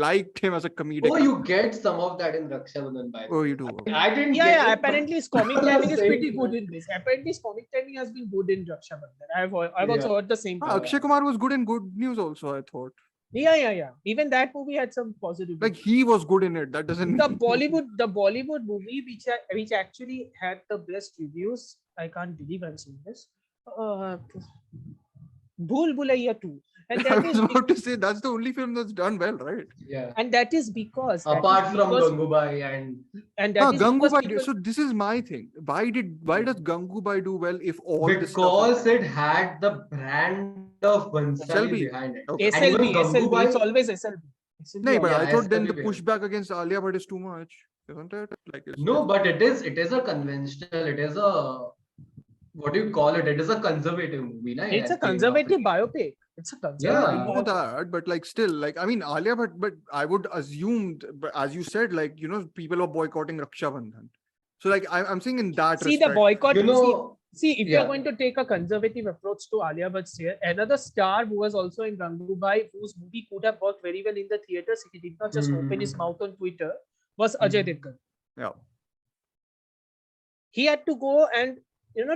liked him as a comedic.
Oh, you get some of that in Raksha Bandhan, by the way.
Oh, you do.
I didn't.
Yeah, apparently his comic timing is pretty good in this. Apparently his comic timing has been good in Raksha Bandhan. I've also heard the same thing.
Akshay Kumar was good in Good News also, I thought.
Yeah. Even that movie had some positive.
Like he was good in it. That doesn't.
The Bollywood movie which actually had the best reviews. I can't believe I'm saying this. Bhool Bhulaiya 2. And
I was about to say that's the only film that's done well, right?
Yeah.
And that is because
apart from Gangubai
and that is
Gangubai.
people,
so this is my thing. Why does Gangubai do well if all this
because
stuff
it had the brand of Bansali behind it.
Okay.
SLB. It's always SLB.
No, but I thought then the
SLB.
pushback against Alia Bhatt is too much, isn't it? Like
No, but it is a conventional. It is a, what do you call it? It is a conservative movie, right?
It's a conservative biopic. It's a conservative.
Yeah,
I know that, but like still, like I mean, Alia Bhatt, but I would assume, but as you said, like you know, people are boycotting Raksha Bandhan. So like I'm saying in that
See
respect,
the boycott.
You know,
see if you're going to take a conservative approach to Alia Bhatt's here, another star who was also in Gangubai, whose movie could have worked very well in the theaters if he did not just open his mouth on Twitter, was Ajay Devgan.
Yeah.
He had to go and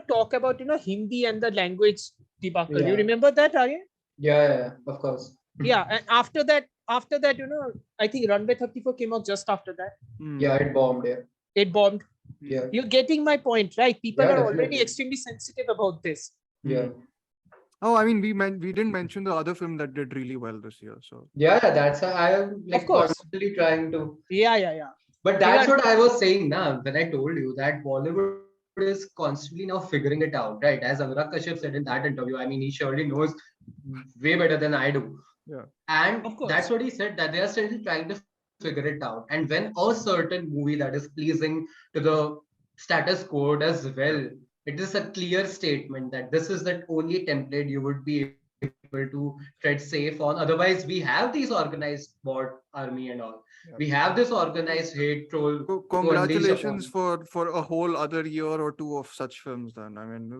talk about Hindi and the language debacle.
Yeah.
You remember that, Aryan?
yeah, of course.
Yeah, and after that, I think Runway 34 came out just after that.
Yeah, it bombed. Yeah.
It bombed.
Yeah.
You're getting my point, right? People
Yeah,
are already
definitely.
extremely sensitive about this.
Yeah.
Oh, I mean, we didn't mention the other film that did really well this year. So
Yeah, that's I am like
Of course.
constantly trying to.
Yeah.
But that's what I was saying now when I told you that Bollywood is constantly now figuring it out, right? As Anurag Kashyap said in that interview, I mean, he surely knows way better than I do.
Yeah.
And
Of course.
that's what he said, that they are still trying to figure it out. And when a certain movie that is pleasing to the status quo does well, it is a clear statement that this is the only template you would be able to tread safe on. Otherwise, we have these organized bot army and all.
Yeah.
We have this organized hate troll.
congratulations for a whole other year or two of such films. Then I mean,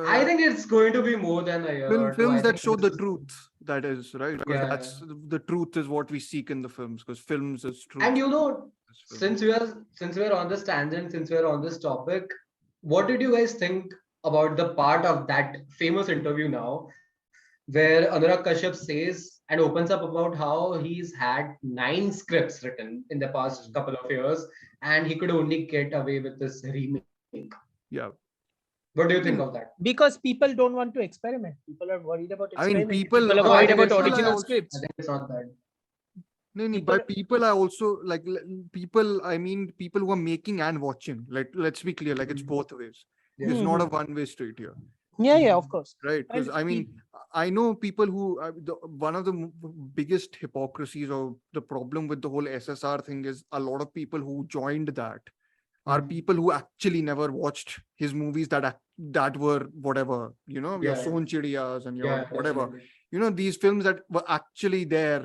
I think it's going to be more than a year. or two.
films
I
that
think
show
this
the
is-
truth. That is right. Because
Yeah,
that's the truth is what we seek in the films. Because films is truth.
And since we are on this tangent, since we are on this topic, what did you guys think about the part of that famous interview now, where Anurag Kashyap says and opens up about how he's had 9 scripts written in the past couple of years, and he could only get away with this remake.
Yeah.
What do you think of that?
Because people don't want to experiment. People are worried about
I mean,
experimenting.
people
are
are-
worried
people
about
are
original
also-
scripts.
I think it's not that.
No, but people are also like people. I mean, people who are making and watching. Like, let's be clear. Like, it's both ways.
Yeah.
It's not a one-way street here,
Yeah, of course.
right? Because
And
I mean, I know people who one of the biggest hypocrisies or the problem with the whole SSR thing is a lot of people who joined that are people who actually never watched his movies that were whatever, your
Yeah.
Son Chidiyas and your
Yeah,
whatever.
definitely.
These films that were actually there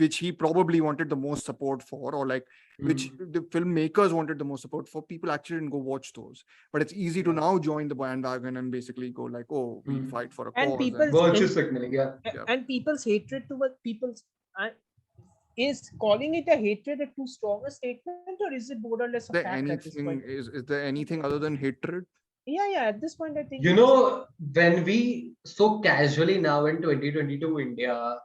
which he probably wanted the most support for, or like which the filmmakers wanted the most support for, people actually didn't go watch those. But it's easy to now join the bandwagon and basically go like, oh, we fight for a
And
cause.
people-
Virtue signaling, yeah.
Yeah.
And people's hatred towards is calling it a hatred a too strong a statement, or is it more or less a
Is there
fact at this
anything
point?
is there anything other than hatred?
Yeah. At this point, I think
When we so casually now in 2022 India,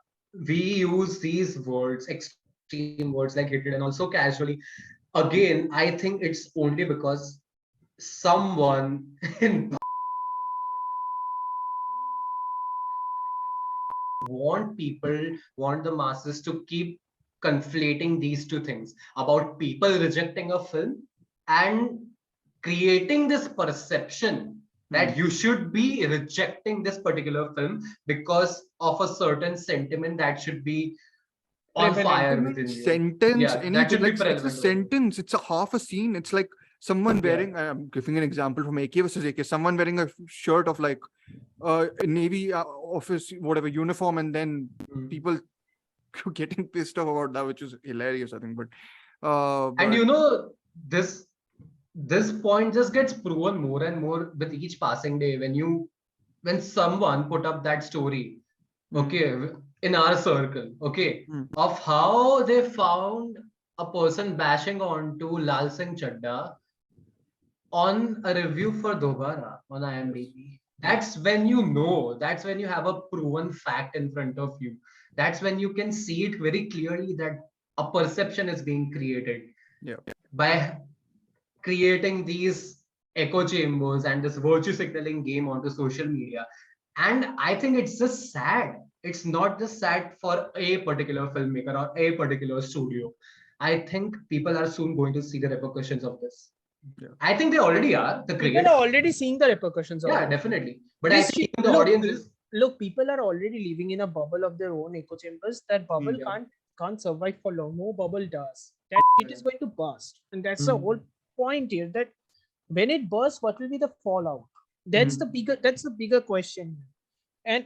we use these words, extreme words like hatred, and also casually. Again, I think it's only because someone in want the masses to keep conflating these two things about people rejecting a film and creating this perception that you should be rejecting this particular film because of a certain sentiment that should be on
Prevalent.
fire within you.
Sentence,
Yeah, that
anything
should be
like it's a
prevalent over there.
sentence. It's a half a scene. It's like someone
Yeah.
wearing. I'm giving an example from AK versus AK. Someone wearing a shirt of like navy office whatever uniform, and then
Mm.
people getting pissed off about that, which is hilarious, I think. But
And you know, this point just gets proven more and more with each passing day when someone put up that story, okay, in our circle, okay, of how they found a person bashing on to Laal Singh Chaddha on a review for Dobaaraa on IMDb. That's when you know, that's when you have a proven fact in front of you. That's when you can see it very clearly that a perception is being created by creating these echo chambers and this virtue signaling game onto social media. And I think it's just sad. It's not just sad for a particular filmmaker or a particular studio. I think people are soon going to see the repercussions of this. I think they already are. The
People are already seeing the repercussions of
yeah,
it.
definitely. But
This
I think
shit-
the
look,
audience is
Look, people are already living in a bubble of their own echo chambers. That bubble can't survive for long. No bubble does. That it is going to burst, and that's the whole point here. That when it bursts, what will be the fallout? That's the bigger question. And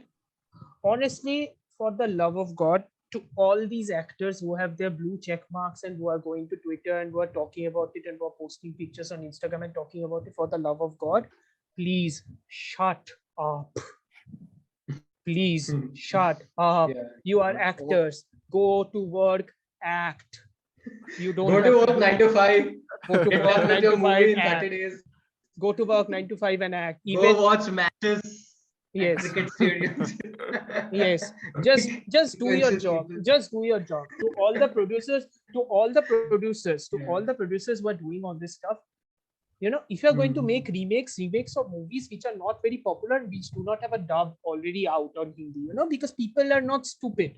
honestly, for the love of God, to all these actors who have their blue check marks and who are going to Twitter and who are talking about it and who are posting pictures on Instagram and talking about it, for the love of God, please shut up. Please shut up.
Yeah.
You are actors. Go to work, act. You don't
go
have
to work 9 to 5.
Go to
Get
work
done
9
with your
to 5
movie in
act.
30 days.
Go to work 9 to 5 and act.
Go watch matches.
Yes.
Cricket stadiums.
Yes. Just do your job. Just do your job. To all the producers who are doing all this stuff, you know, if you're going to make remakes of movies which are not very popular and which do not have a dub already out on Hindi, you know, because people are not stupid.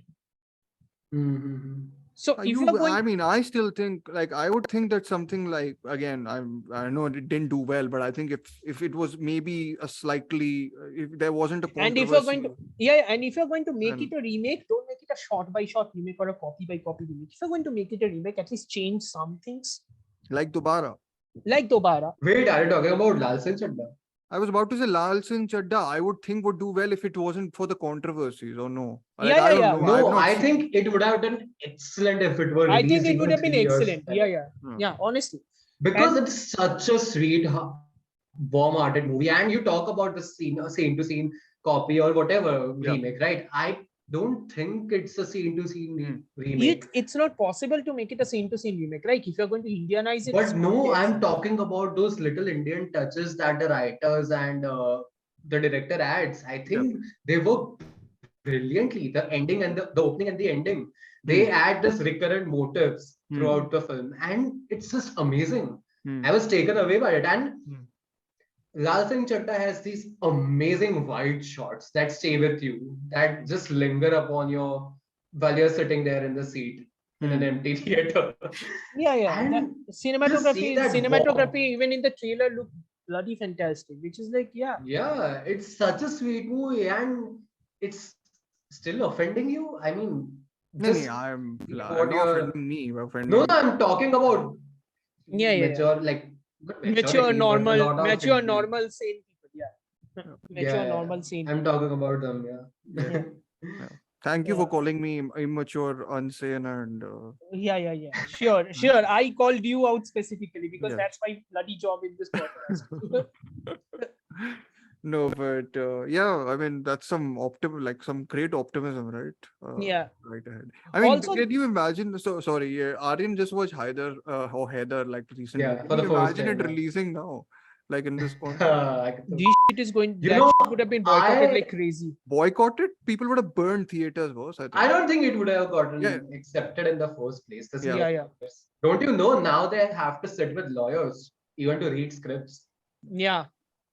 So if you're going,
I mean, I still think, like, I would think that something like, again, I know it didn't do well, but I think if it was maybe a slightly, if there wasn't a
and if you're going to and if you're going to make it a remake, don't make it a shot by shot remake or a copy by copy remake. If you're going to make it a remake, at least change some things.
Like Dobaaraa.
Wait, are you talking about Laal Singh Chaddha?
I was about to say Laal Singh Chaddha, I would think would do well if it wasn't for the controversies, or no? Like,
Yeah,
I don't
yeah.
know.
No, I think it would have done excellent if it were
I
released.
think it would have been
3 years
excellent.
back.
Yeah, honestly.
Because it's such a sweet, warm-hearted movie, and you talk about the scene-to-scene copy or whatever remake, right? I don't think it's a scene-to-scene remake.
It's not possible to make it a scene-to-scene remake, right? If you're going to Indianize it.
But no, I'm talking about those little Indian touches that the writers and the director adds. I think they work brilliantly. The ending and the opening and the ending, they add this recurrent motifs throughout the film, and it's just amazing. I was taken away by it. And Laal Singh Chaddha has these amazing wide shots that stay with you, that just linger upon your while you're sitting there in the seat in an empty theater. And
Cinematography, even in the trailer, looked bloody fantastic. Which is like,
yeah, it's such a sweet movie, and it's still offending you. I mean,
I'm not offending me.
No, I'm talking about mature, like
mature, normal, sane people. Normal, sane.
I'm talking about them.
Thank you for calling me immature, insane, and
Sure. I called you out specifically because that's my bloody job in this podcast.
No, but I mean, that's some some great optimism, right? Right ahead. I mean,
Also,
can you imagine? So sorry, Aryan just watched Heather like recently.
Yeah,
can you imagine it releasing now, like in this context?
This shit is going. Would have been boycotted like crazy.
Boycotted? People would have burned theaters, boss.
I don't think it would have gotten accepted in the first place. Don't you know now they have to sit with lawyers even to read scripts?
Yeah.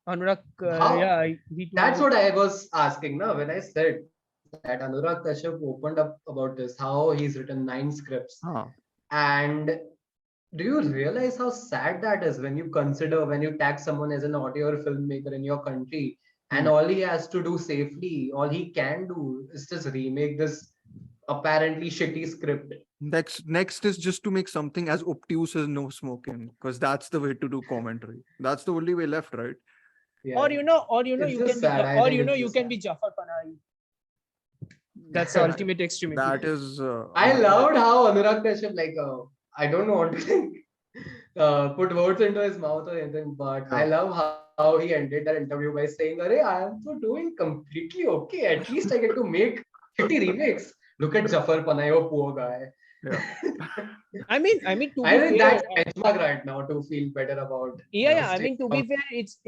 Anurag,
that's what I was asking now when I said that Anurag Kashyap opened up about this, how he's written 9 scripts and do you realize how sad that is when you consider, when you tag someone as an audio or filmmaker in your country, and all he has to do safely, all he can do is just remake this apparently shitty script.
Next is just to make something as obtuse as no smoking, because that's the way to do commentary. That's the only way left, right?
Yeah.
Or you know,
It's
you
just
can
sad.
be,
I
or
think
you know,
it's
you
just
can
sad.
be Jafar Panahi. That's the ultimate extremity.
That is.
I loved how Anurag Kashyap, like, I don't want to put words into his mouth or anything, but I love how he ended that interview by saying, "Arey, I am so doing completely okay. At least I get to make shitty remakes. Look at Jafar Panahi, oh poor guy."
Yeah.
I mean, to
I
be
think
fair,
that's benchmark right now to feel better about.
yeah. I mean, to be
Um,
fair,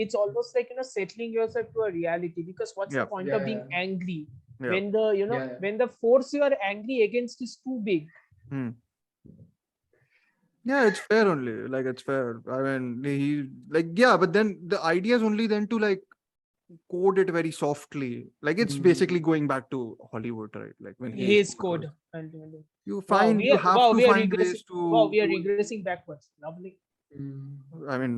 it's almost like settling yourself to a reality. Because what's the
Yeah.
point
Yeah,
of being
yeah.
angry
Yeah.
when the
Yeah.
when the force you are angry against is too big?
Hmm. Yeah, it's fair only. Like it's fair. I mean, he like yeah, but then the idea is only then to like code it very softly. Like it's basically going back to Hollywood, right? Like when he
His code. Ultimately.
you
Wow,
find you have to
we are
find
regressing.
ways
Wow,
to.
we are regressing backwards. Lovely.
I mean,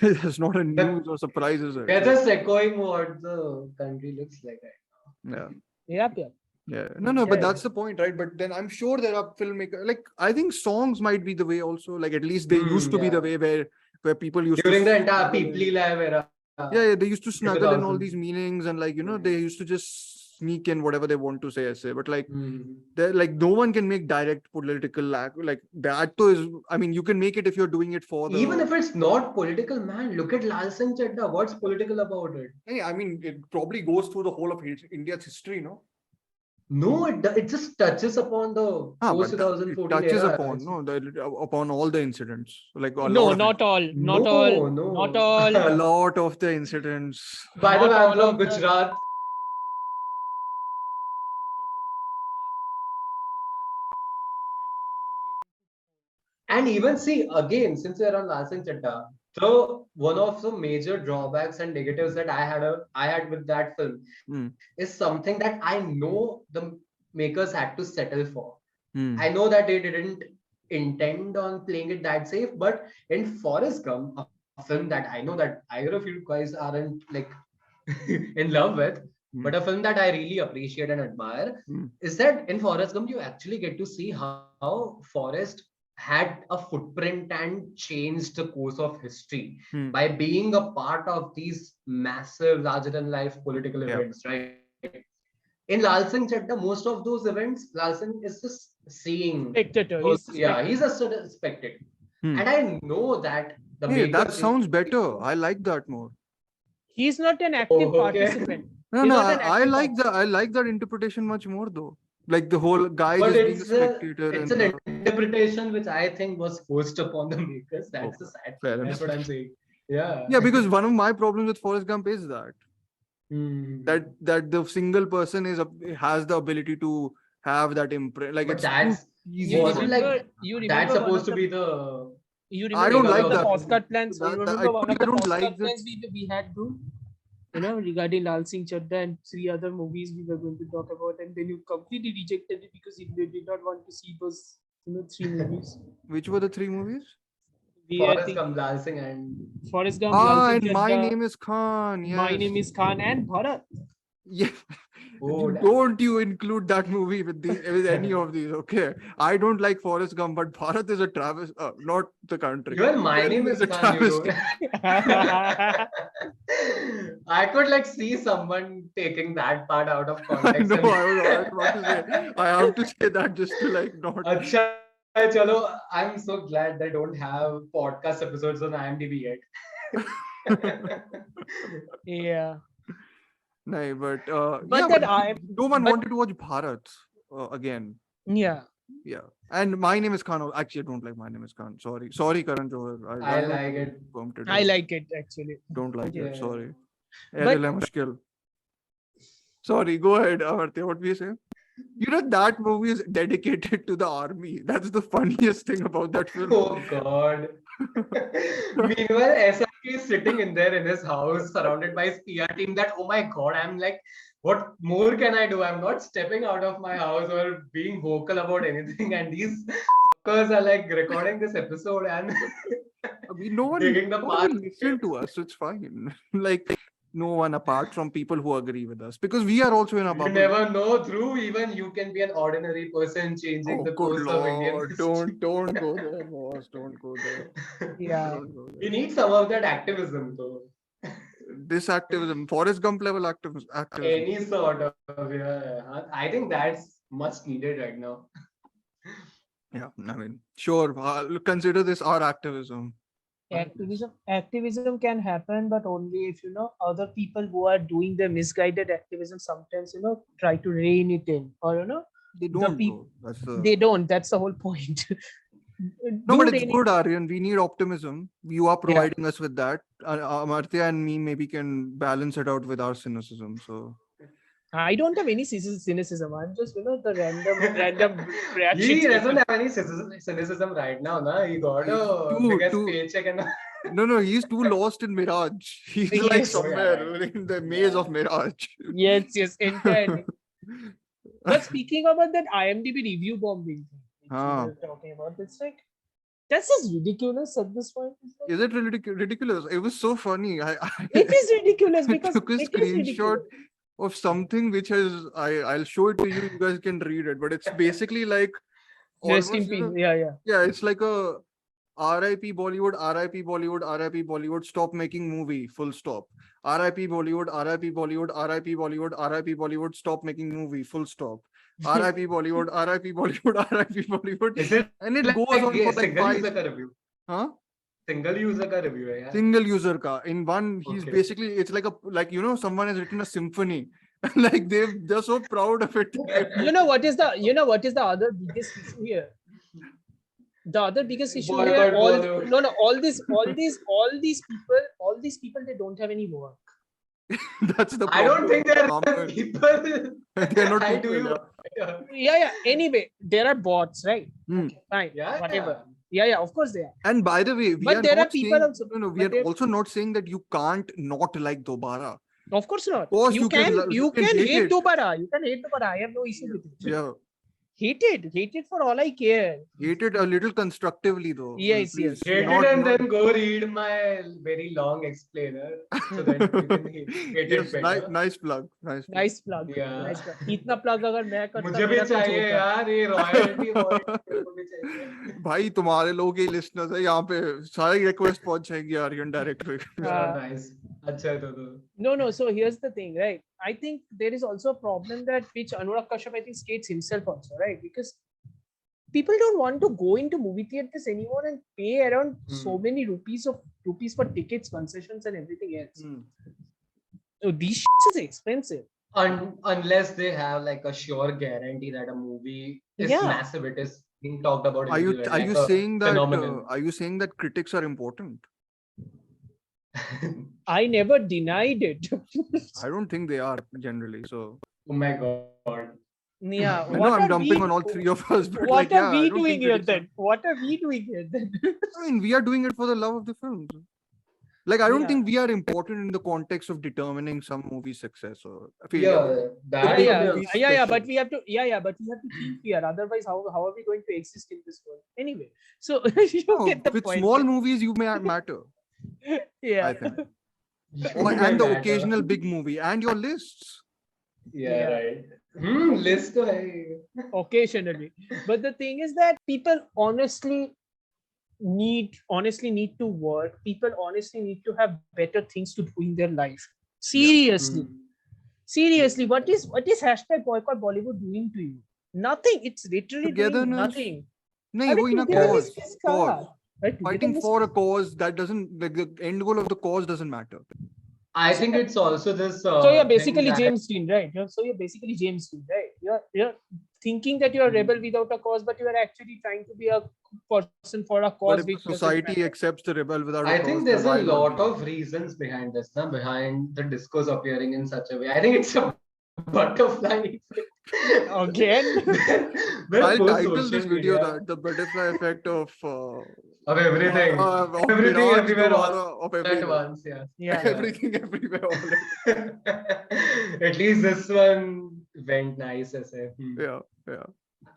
there's not a news or surprises. Right?
They're just echoing what the country looks like right
Yeah.
Yep.
Yeah. No, but
Yeah.
that's the point, right? But then I'm sure there are filmmakers like I think songs might be the way also. Like at least they used to be the way where people used
during
to
the entire
snuggle in.
Peoply Live era.
Yeah, they used to snuggle in all
2000.
these meanings and like they used to just sneak in whatever they want to say. But like they're like no one can make direct political like that too is I mean you can make it if you're doing it for the
Even if it's not political, man, look at Laal Singh Chaddha. What's political about it?
yeah, I mean it probably goes through the whole of India's history, no?
No, it just touches upon the post
But it
2014
touches
era.
upon upon all the incidents. Like a
No,
lot of
not all. Not
No,
all.
no.
Not all.
a lot of the incidents.
By the way,
Not
I'm
all
from
of the-
Gujarat. And even see again, since we're on Laal Singh Chaddha, so one of the major drawbacks and negatives that I had with that film is something that I know the makers had to settle for. I know that they didn't intend on playing it that safe, but in Forrest Gump, a film that I know that either of you guys aren't like in love with, but a film that I really appreciate and admire is that in Forrest Gump, you actually get to see how Forrest had a footprint and changed the course of history by being a part of these massive, larger than life political events, right? In Laal Singh Chaddha, most of those events, Laal Singh is just seeing.
Spectator.
Those,
He's
he's a spectator. And I know that the
Hey, that
makers.
sounds better. I like that more.
He's not an active
okay.
participant.
No,
He's
no,
not an
I
active
like that interpretation much more though. Like the whole guy
But
just being a spectator
it's
and
an interpretation which I think was forced upon the makers. That's the sad
fair
thing.
enough.
That's what I'm saying. Yeah.
Yeah, because one of my problems with Forrest Gump is that that the single person has the ability to have that imprint. Like
But
it's
that's
too easy.
You
wasn't
remember,
like
you remember
that's
one
supposed
of
to
the-
be the.
You
I
remember
don't
one
like
of the
that.
postcard plans? You remember one of the
I don't like
postcard
that.
plans we had, Dhruv? Regarding Laal Singh Chaddha and 3 other movies we were going to talk about, and then you completely rejected it because you did not want to see those 3 movies.
Which were the 3 movies?
Forrest Gump, Laal Singh, and
Forrest Gump, Laal Singh
and
Chaddha,
My Name is Khan. Yes.
My Name is Khan, and Bharat.
Yeah.
Oh,
Don't you include that movie with any of these, okay? I don't like Forrest Gump, but Bharat is a travesty. Not the country.
even My
Film
Name is
a
Khan. You
travesty.
I could like see someone taking that part out of
I
context.
know. I was about to say. I have to say that just to like not.
Acha, chalo, I'm so glad they don't have podcast episodes on IMDb yet.
Yeah.
No, but
But
yeah,
then
no one wanted to watch Bharat again.
Yeah.
Yeah, and My Name is Khan. Actually, I don't like My Name is Khan. Sorry, Karan Johar.
I like it.
I like it actually.
Don't like
Yeah.
it. Sorry.
But-
But, mushkil. Sorry, go ahead, Amartya. What were you saying? You know that movie is dedicated to the army. That's the funniest thing about that film.
Oh God. Meanwhile, SRK is sitting in there in his house, surrounded by his PR team. That oh my God, I'm like, what more can I do? I'm not stepping out of my house or being vocal about anything. And these stalkers are like recording this episode and
No one
digging the
will
path.
listen to us. It's fine. Like no one apart from people who agree with us, because we are also in a
You
bubble.
never know, Dhruv. Even you can be an ordinary person changing
Oh,
the
good
course of Indian
Lord!
history.
Don't go there, boss. Don't go there.
Yeah.
Don't go
We
there.
need some of that activism, though.
This activism, Forrest Gump level activism.
Any sort of, yeah. I think that's much needed right now.
Yeah, I mean, sure. Consider this our activism.
Activism can happen, but only if other people who are doing the misguided activism sometimes try to rein it in, or
They
the
don't.
people
Though. That's the.
they don't. That's the whole point.
No,
Do
but it's
rein it
good, Aryan. We need optimism. You are providing us with that. Amartya and me maybe can balance it out with our cynicism. So
I don't have any cynicism. I'm just the random
He
reactions.
doesn't have any cynicism right now, na? He got a biggest paycheck and
no, he's too lost in Mirage. He's like
Yes.
somewhere in the maze of Mirage.
Yes, entirely. But speaking about that IMDb review bombing thing, which we were talking about, it's like that's just ridiculous at this point.
Is it ridiculous? It was so funny.
It is ridiculous
I
because
took a
it is
screenshot
ridiculous.
of something which has I'll show it to you. You guys can read it, but it's basically like
Rest in
almost,
peace. Yeah.
yeah, it's like a RIP Bollywood, RIP Bollywood, RIP Bollywood, stop making movie, full stop. RIP Bollywood, RIP Bollywood, RIP Bollywood, RIP Bollywood, stop making movie, full stop. RIP Bollywood, RIP Bollywood, RIP Bollywood.
Is it
And it
like
goes on for like
single
5.
user ka review?
Huh?
Single user ka review hai, yeah.
Single user ka. In one, he's
Okay.
basically, it's like someone has written a symphony. Like they're so proud of it.
What is the other biggest issue here? The other biggest issue
Boycott
here,
Bollywood.
all these people, they don't have any work.
That's the problem.
I don't think they're
Common.
people.
They're not
I
people,
do you.
yeah.
Yeah. Anyway, there are bots, right?
Hmm.
Okay, fine.
Yeah,
Whatever. Yeah. Of course they are.
And by the way,
But there are people also.
No, we
But
are
there-
also not saying that you can't not like Dobaaraa.
Of course not.
Of course
you can
hate
hate
it.
Dobaaraa. You can hate Dobaaraa. I have no issue with it.
Yeah,
Hate it for all I care.
hate it a little constructively though.
Yes,
Please.
Hate
Not-
it and
not-
then go read my very long explainer so that you can hate
Yes,
it better.
nice plug. Nice plug.
Nice plug.
Yeah.
Nice plug. इतना plug अगर मैं करता
मुझे भी
मेरा कुछ
चाहिए
होता।
यार ये रॉयल्टी को भी चाहिए.
भाई तुम्हारे लोग ही लिस्टनर्स है यहाँ पे सारी रिक्वेस्ट पहुंच जाएगी आर्यन डायरेक्ट पे.
Nice. अच्छा है तो.
No. So here's the thing, right? I think there is also a problem that which Anurag Kashyap I think states himself also, right? Because people don't want to go into movie theaters anymore and pay around so many rupees for tickets, concessions, and everything else. So these shits is expensive.
Unless they have like a sure guarantee that a movie is
Yeah.
massive, it is being talked about.
Are you
everywhere, like
are you
a
saying that
phenomenon.
are you saying that critics are important?
I never denied it.
I don't think they are generally. So
Oh my god.
Yeah.
I know I'm dumping on all three of us. But
What
like, yeah,
are
I
we
don't
doing
think
here
critics are-
then? What are we doing here then?
I mean, we are doing it for the love of the film. Like, I don't
Yeah.
think we are important in the context of determining some movie's success or failure.
Yeah, that
Yeah,
would
yeah.
be-
Yeah, but we have to keep fear. Otherwise, how are we going to exist in this world? Anyway, so you
No,
get the
with
point.
small movies, you may matter.
Yeah.
I think.
Oh,
And the
matter.
occasional big movie and your lists.
Yeah,
Yeah.
right. List to hai.
Occasionally, but the thing is that people honestly need to work. People honestly need to have better things to do in their life. Seriously. Seriously, what is hashtag boycott Bollywood doing to you? Nothing. It's literally doing
Togetherness.
nothing.
No, वो in a
togetherness
cause.
is car.
Cause.
Right?
Fighting
Togetherness
for a
is-
cause that doesn't, like, the end goal of the cause doesn't matter.
I think it's also this.
So you're
thing
basically
that-
James Dean, right? So you're basically James Dean, right? You're thinking that you're a rebel without a cause, but you are actually trying to be a person for a
But
cause.
if
which
the
doesn't
society
matter.
accepts the rebel without a
I
cause,
think
then
there's
why
a
not
lot
be?
of reasons behind this, behind the discourse appearing in such a way. I think it's a butterfly effect.
Again?
Well,
I'll
post
title this
social
video
media
that the butterfly effect of
everything.
of
Everything
Mirage,
everywhere all
Dobaaraa, of
at
everything.
once. Yeah.
Yeah.
Everything everywhere all at
At least this one went nice as a.
Yeah.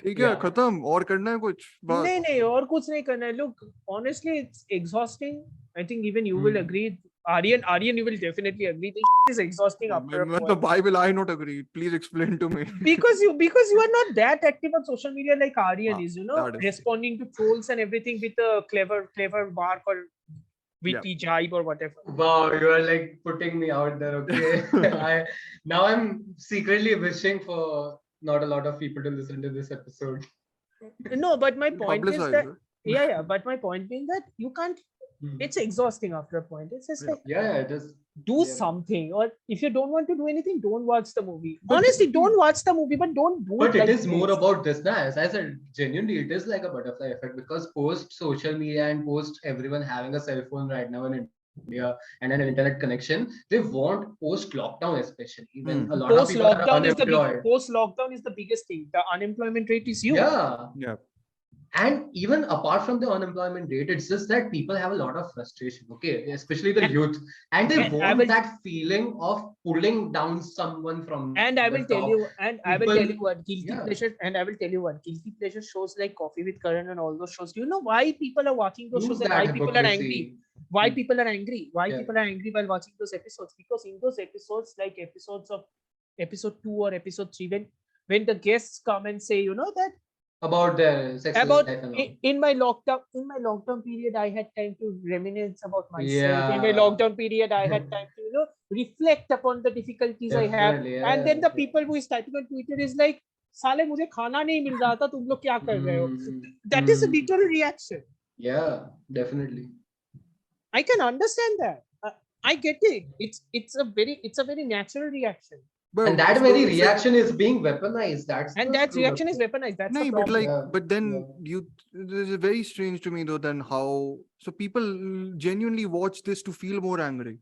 ठीक है
Yeah.
खत्म और करना है कुछ बस
नहीं और कुछ नहीं करना है. Look, honestly, it's exhausting. I think even you will agree. Aryan, you will definitely agree. This is exhausting after a
मैं तो
point.
why will I not agree? Please explain to me.
Because you are not that active on social media like Aryan is,
that is true.
responding to trolls and everything with a clever bark or witty jibe or whatever.
Wow, you are like putting me out there. Okay. Now I'm secretly wishing for not a lot of people to listen to this episode.
No, but my point is
Publicize
that
it.
yeah, but my point being that you can't. It's exhausting after a point. It's just like
Yeah, just
do something, or if you don't want to do anything, don't watch the movie. Honestly, don't watch the movie, but don't do
But
it.
it
Like
is more
this.
about this now. As I said, genuinely, it is like a butterfly effect because post social media and post everyone having a cell phone right now in India and an internet connection, they want post lockdown, especially. Even a lot of
Post
people are
lockdown is the
unemployed.
post lockdown is the biggest thing. The unemployment rate is huge.
Yeah. And even apart from the unemployment rate, it's just that people have a lot of frustration, okay, especially the youth, and they want that feeling of pulling down someone from
and I will
the
tell
top.
you, and I will tell you what guilty
Yeah.
pleasure, and I will tell you what guilty pleasure shows like Coffee with Karan and all those shows. Do you know why people are watching those
Use
shows and
that
why people are
hypocrisy.
angry? Why people are angry? Why
Yeah.
people are angry while watching those episodes? Because in those episodes, like episodes of episode 2 or episode 3, when the guests come and say, that
About their sex
about
life and all.
in my lockdown period, I had time to reminisce about myself. In my
Yeah.
lockdown period, I had time to reflect upon the difficulties I have.
Definitely,
And then the
yeah.
people who is typing on Twitter is like, साले मुझे खाना नहीं मिल रहा था, तुम लोग क्या कर रहे हो? That is a literal reaction.
Yeah, definitely.
I can understand that. I get it. It's a very natural reaction.
But
And that
so
very
it's like-
reaction is being weaponized.
And that reaction is weaponized. That's the
No, but
problem.
like,
Yeah.
but then
Yeah.
this is very strange to me though. Then how? So people genuinely watch this to feel more angry.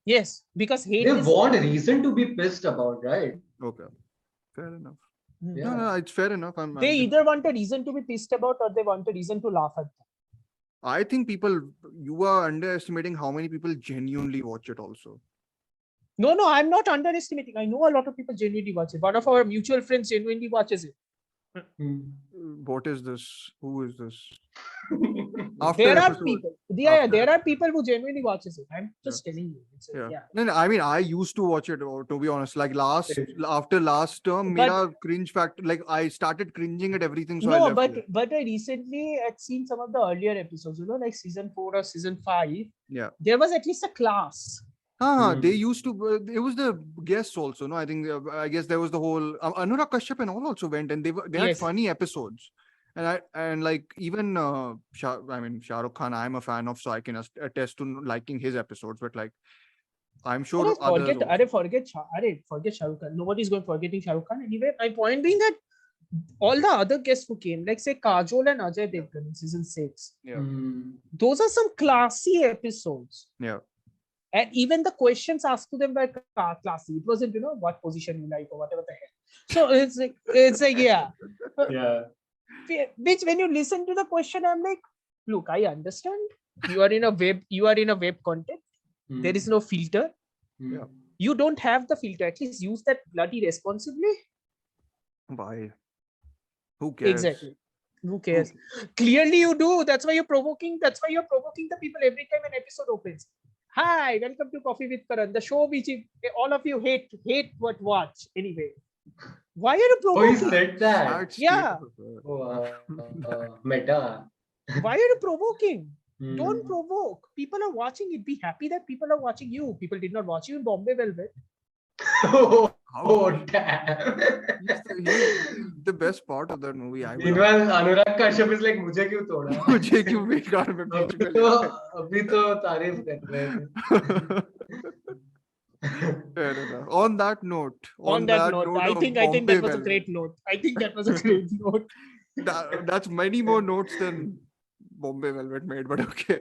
Yes, because hate
They
is
want a reason to be pissed about, right?
Okay, fair enough.
Yeah.
No, it's fair enough.
they either want a reason to be pissed about or they want a reason to laugh at them.
I think you are underestimating how many people genuinely watch it also.
No, I'm not underestimating. I know a lot of people genuinely watch it. One of our mutual friends genuinely watches it.
What is this? Who is this?
There are
episode-
people.
after
There are people who genuinely watches it. I'm just telling you.
Yeah. No, I mean, I used to watch it, to be honest. Like after last term,
But-
mera cringe factor, like I started cringing at everything. So I
No,
left it.
but I recently had seen some of the earlier episodes, like season 4 or season 5.
Yeah.
There was at least a class.
They used to. It was the guests also. No, I think. I guess there was the whole Anurag Kashyap and all also went, and they had
Yes.
funny episodes. And like even Shah Rukh Khan, I'm a fan of, so I can attest to liking his episodes. But like, I'm sure others.
Forget Shah Rukh Khan. Nobody's going forgetting Shah Rukh Khan. Anyway, my point being that all the other guests who came, like say Kajol and Ajay Devgan in season 6,
Yeah.
those are some classy episodes.
Yeah.
And even the questions asked to them were classy. It wasn't, what position you like or whatever the hell. So it's like yeah.
Yeah.
Which when you listen to the question, I'm like, look, I understand. You are in a web content. There is no filter.
Yeah.
You don't have the filter. At least use that bloody responsibly.
Why? Who cares?
Exactly. Who cares? Clearly you do. That's why you're provoking the people every time an episode opens. Hi, welcome to Coffee with Karan, the show which all of you hate but watch anyway. Why are you
Oh,
provoking?
he said that.
That's
Yeah.
Meta.
Why are you provoking?
Hmm.
Don't provoke. People are watching it. Be happy that people are watching you. People did not watch you in Bombay Velvet.
Oh, damn.
He's the best part of that movie. I would
Meanwhile, Anurag Kashyap is like, मुझे क्यों तोड़ा?
मुझे क्यों बेकार में बीच में
अभी तो तारीफ कर रहे थे.
Fair enough. On that note,
On that note, I
of
think that
Bombay
was a
Velvet.
great note. I think that was a great note.
That's many more notes than Bombay Velvet made, but okay.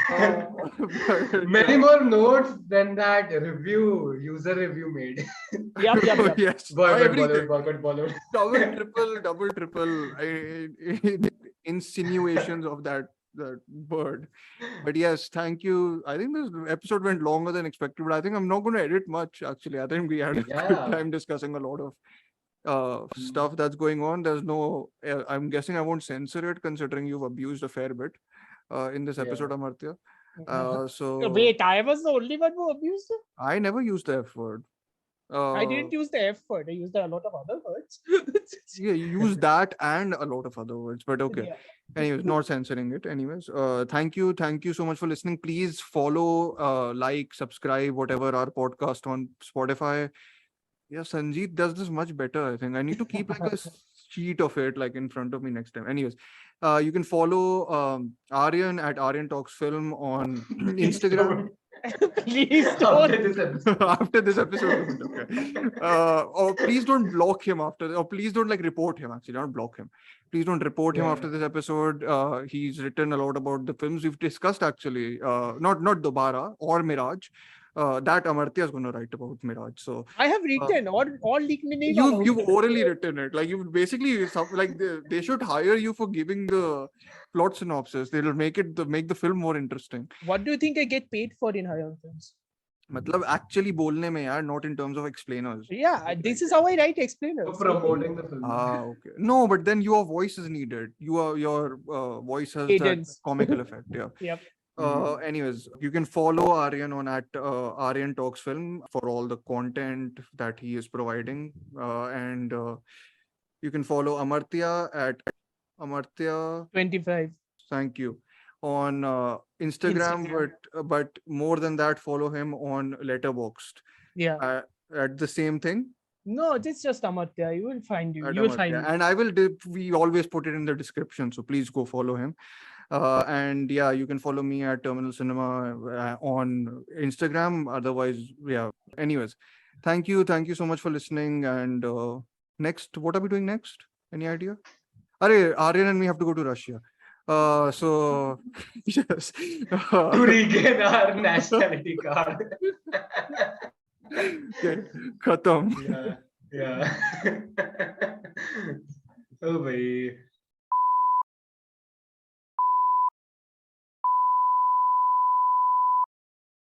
But-
Many more notes than that user review made.
Yep.
Yes.
Boycott
Everything.
Bollywood.
Double, triple insinuations of that bird. But yes, thank you. I think this episode went longer than expected, but I think I'm not going to edit much actually. I think we had a good
Yeah.
time discussing a lot of stuff that's going on. There's no, I'm guessing I won't censor it considering you've abused a fair bit in this episode, Amartya. So
Wait, I was the only one who abused it?
I never used the F word.
I didn't use the F word. I used a lot of other words.
Yeah, you use that and a lot of other words, but okay.
Yeah.
Anyways, not censoring it. Anyways, thank you so much for listening. Please follow, like, subscribe, whatever our podcast on Spotify. Yeah, Sanjeet does this much better. I think I need to keep like a sheet of it like in front of me next time. Anyways, you can follow Aryan at Aryan Talks Film on Instagram.
Please
After
don't.
this episode.
After this episode, okay. Or please don't block him after, or please don't like report him. Actually, not block him. Please don't report him after this episode. He's written a lot about the films we've discussed. Actually, not Dobaaraa or Mirage. That Amartya is going to write about Mirage. So
I have written all nicknames.
you've orally written it. Like you basically like they should hire you for giving the plot synopsis. They'll make the film more interesting.
What do you think I get paid for in higher films?
मतलब actually बोलने में यार, not in terms of explainers.
Yeah, this is how I write explainers.
For promoting the film.
Okay. No, but then your voice is needed. Your voice has
Cadence.
that comical effect. Yeah.
Yep.
Anyways, you can follow Aryan on at Aryan Talks Film for all the content that he is providing, and you can follow Amartya at Amartya.
25.
Thank you on Instagram, but more than that, follow him on Letterboxd.
Yeah.
At the same thing.
No, it's just Amartya. You will find you.
At
You will
Amartya.
find me.
And I will. We always put it in the description, so please go follow him. And yeah, you can follow me at Terminal Cinema on Instagram. Otherwise, yeah. Anyways, thank you so much for listening. And next, what are we doing next? Any idea? Aryan and me have to go to Russia. So yes.
To regain our nationality card.
Okay, khatam.
Yeah. Oh, bhai.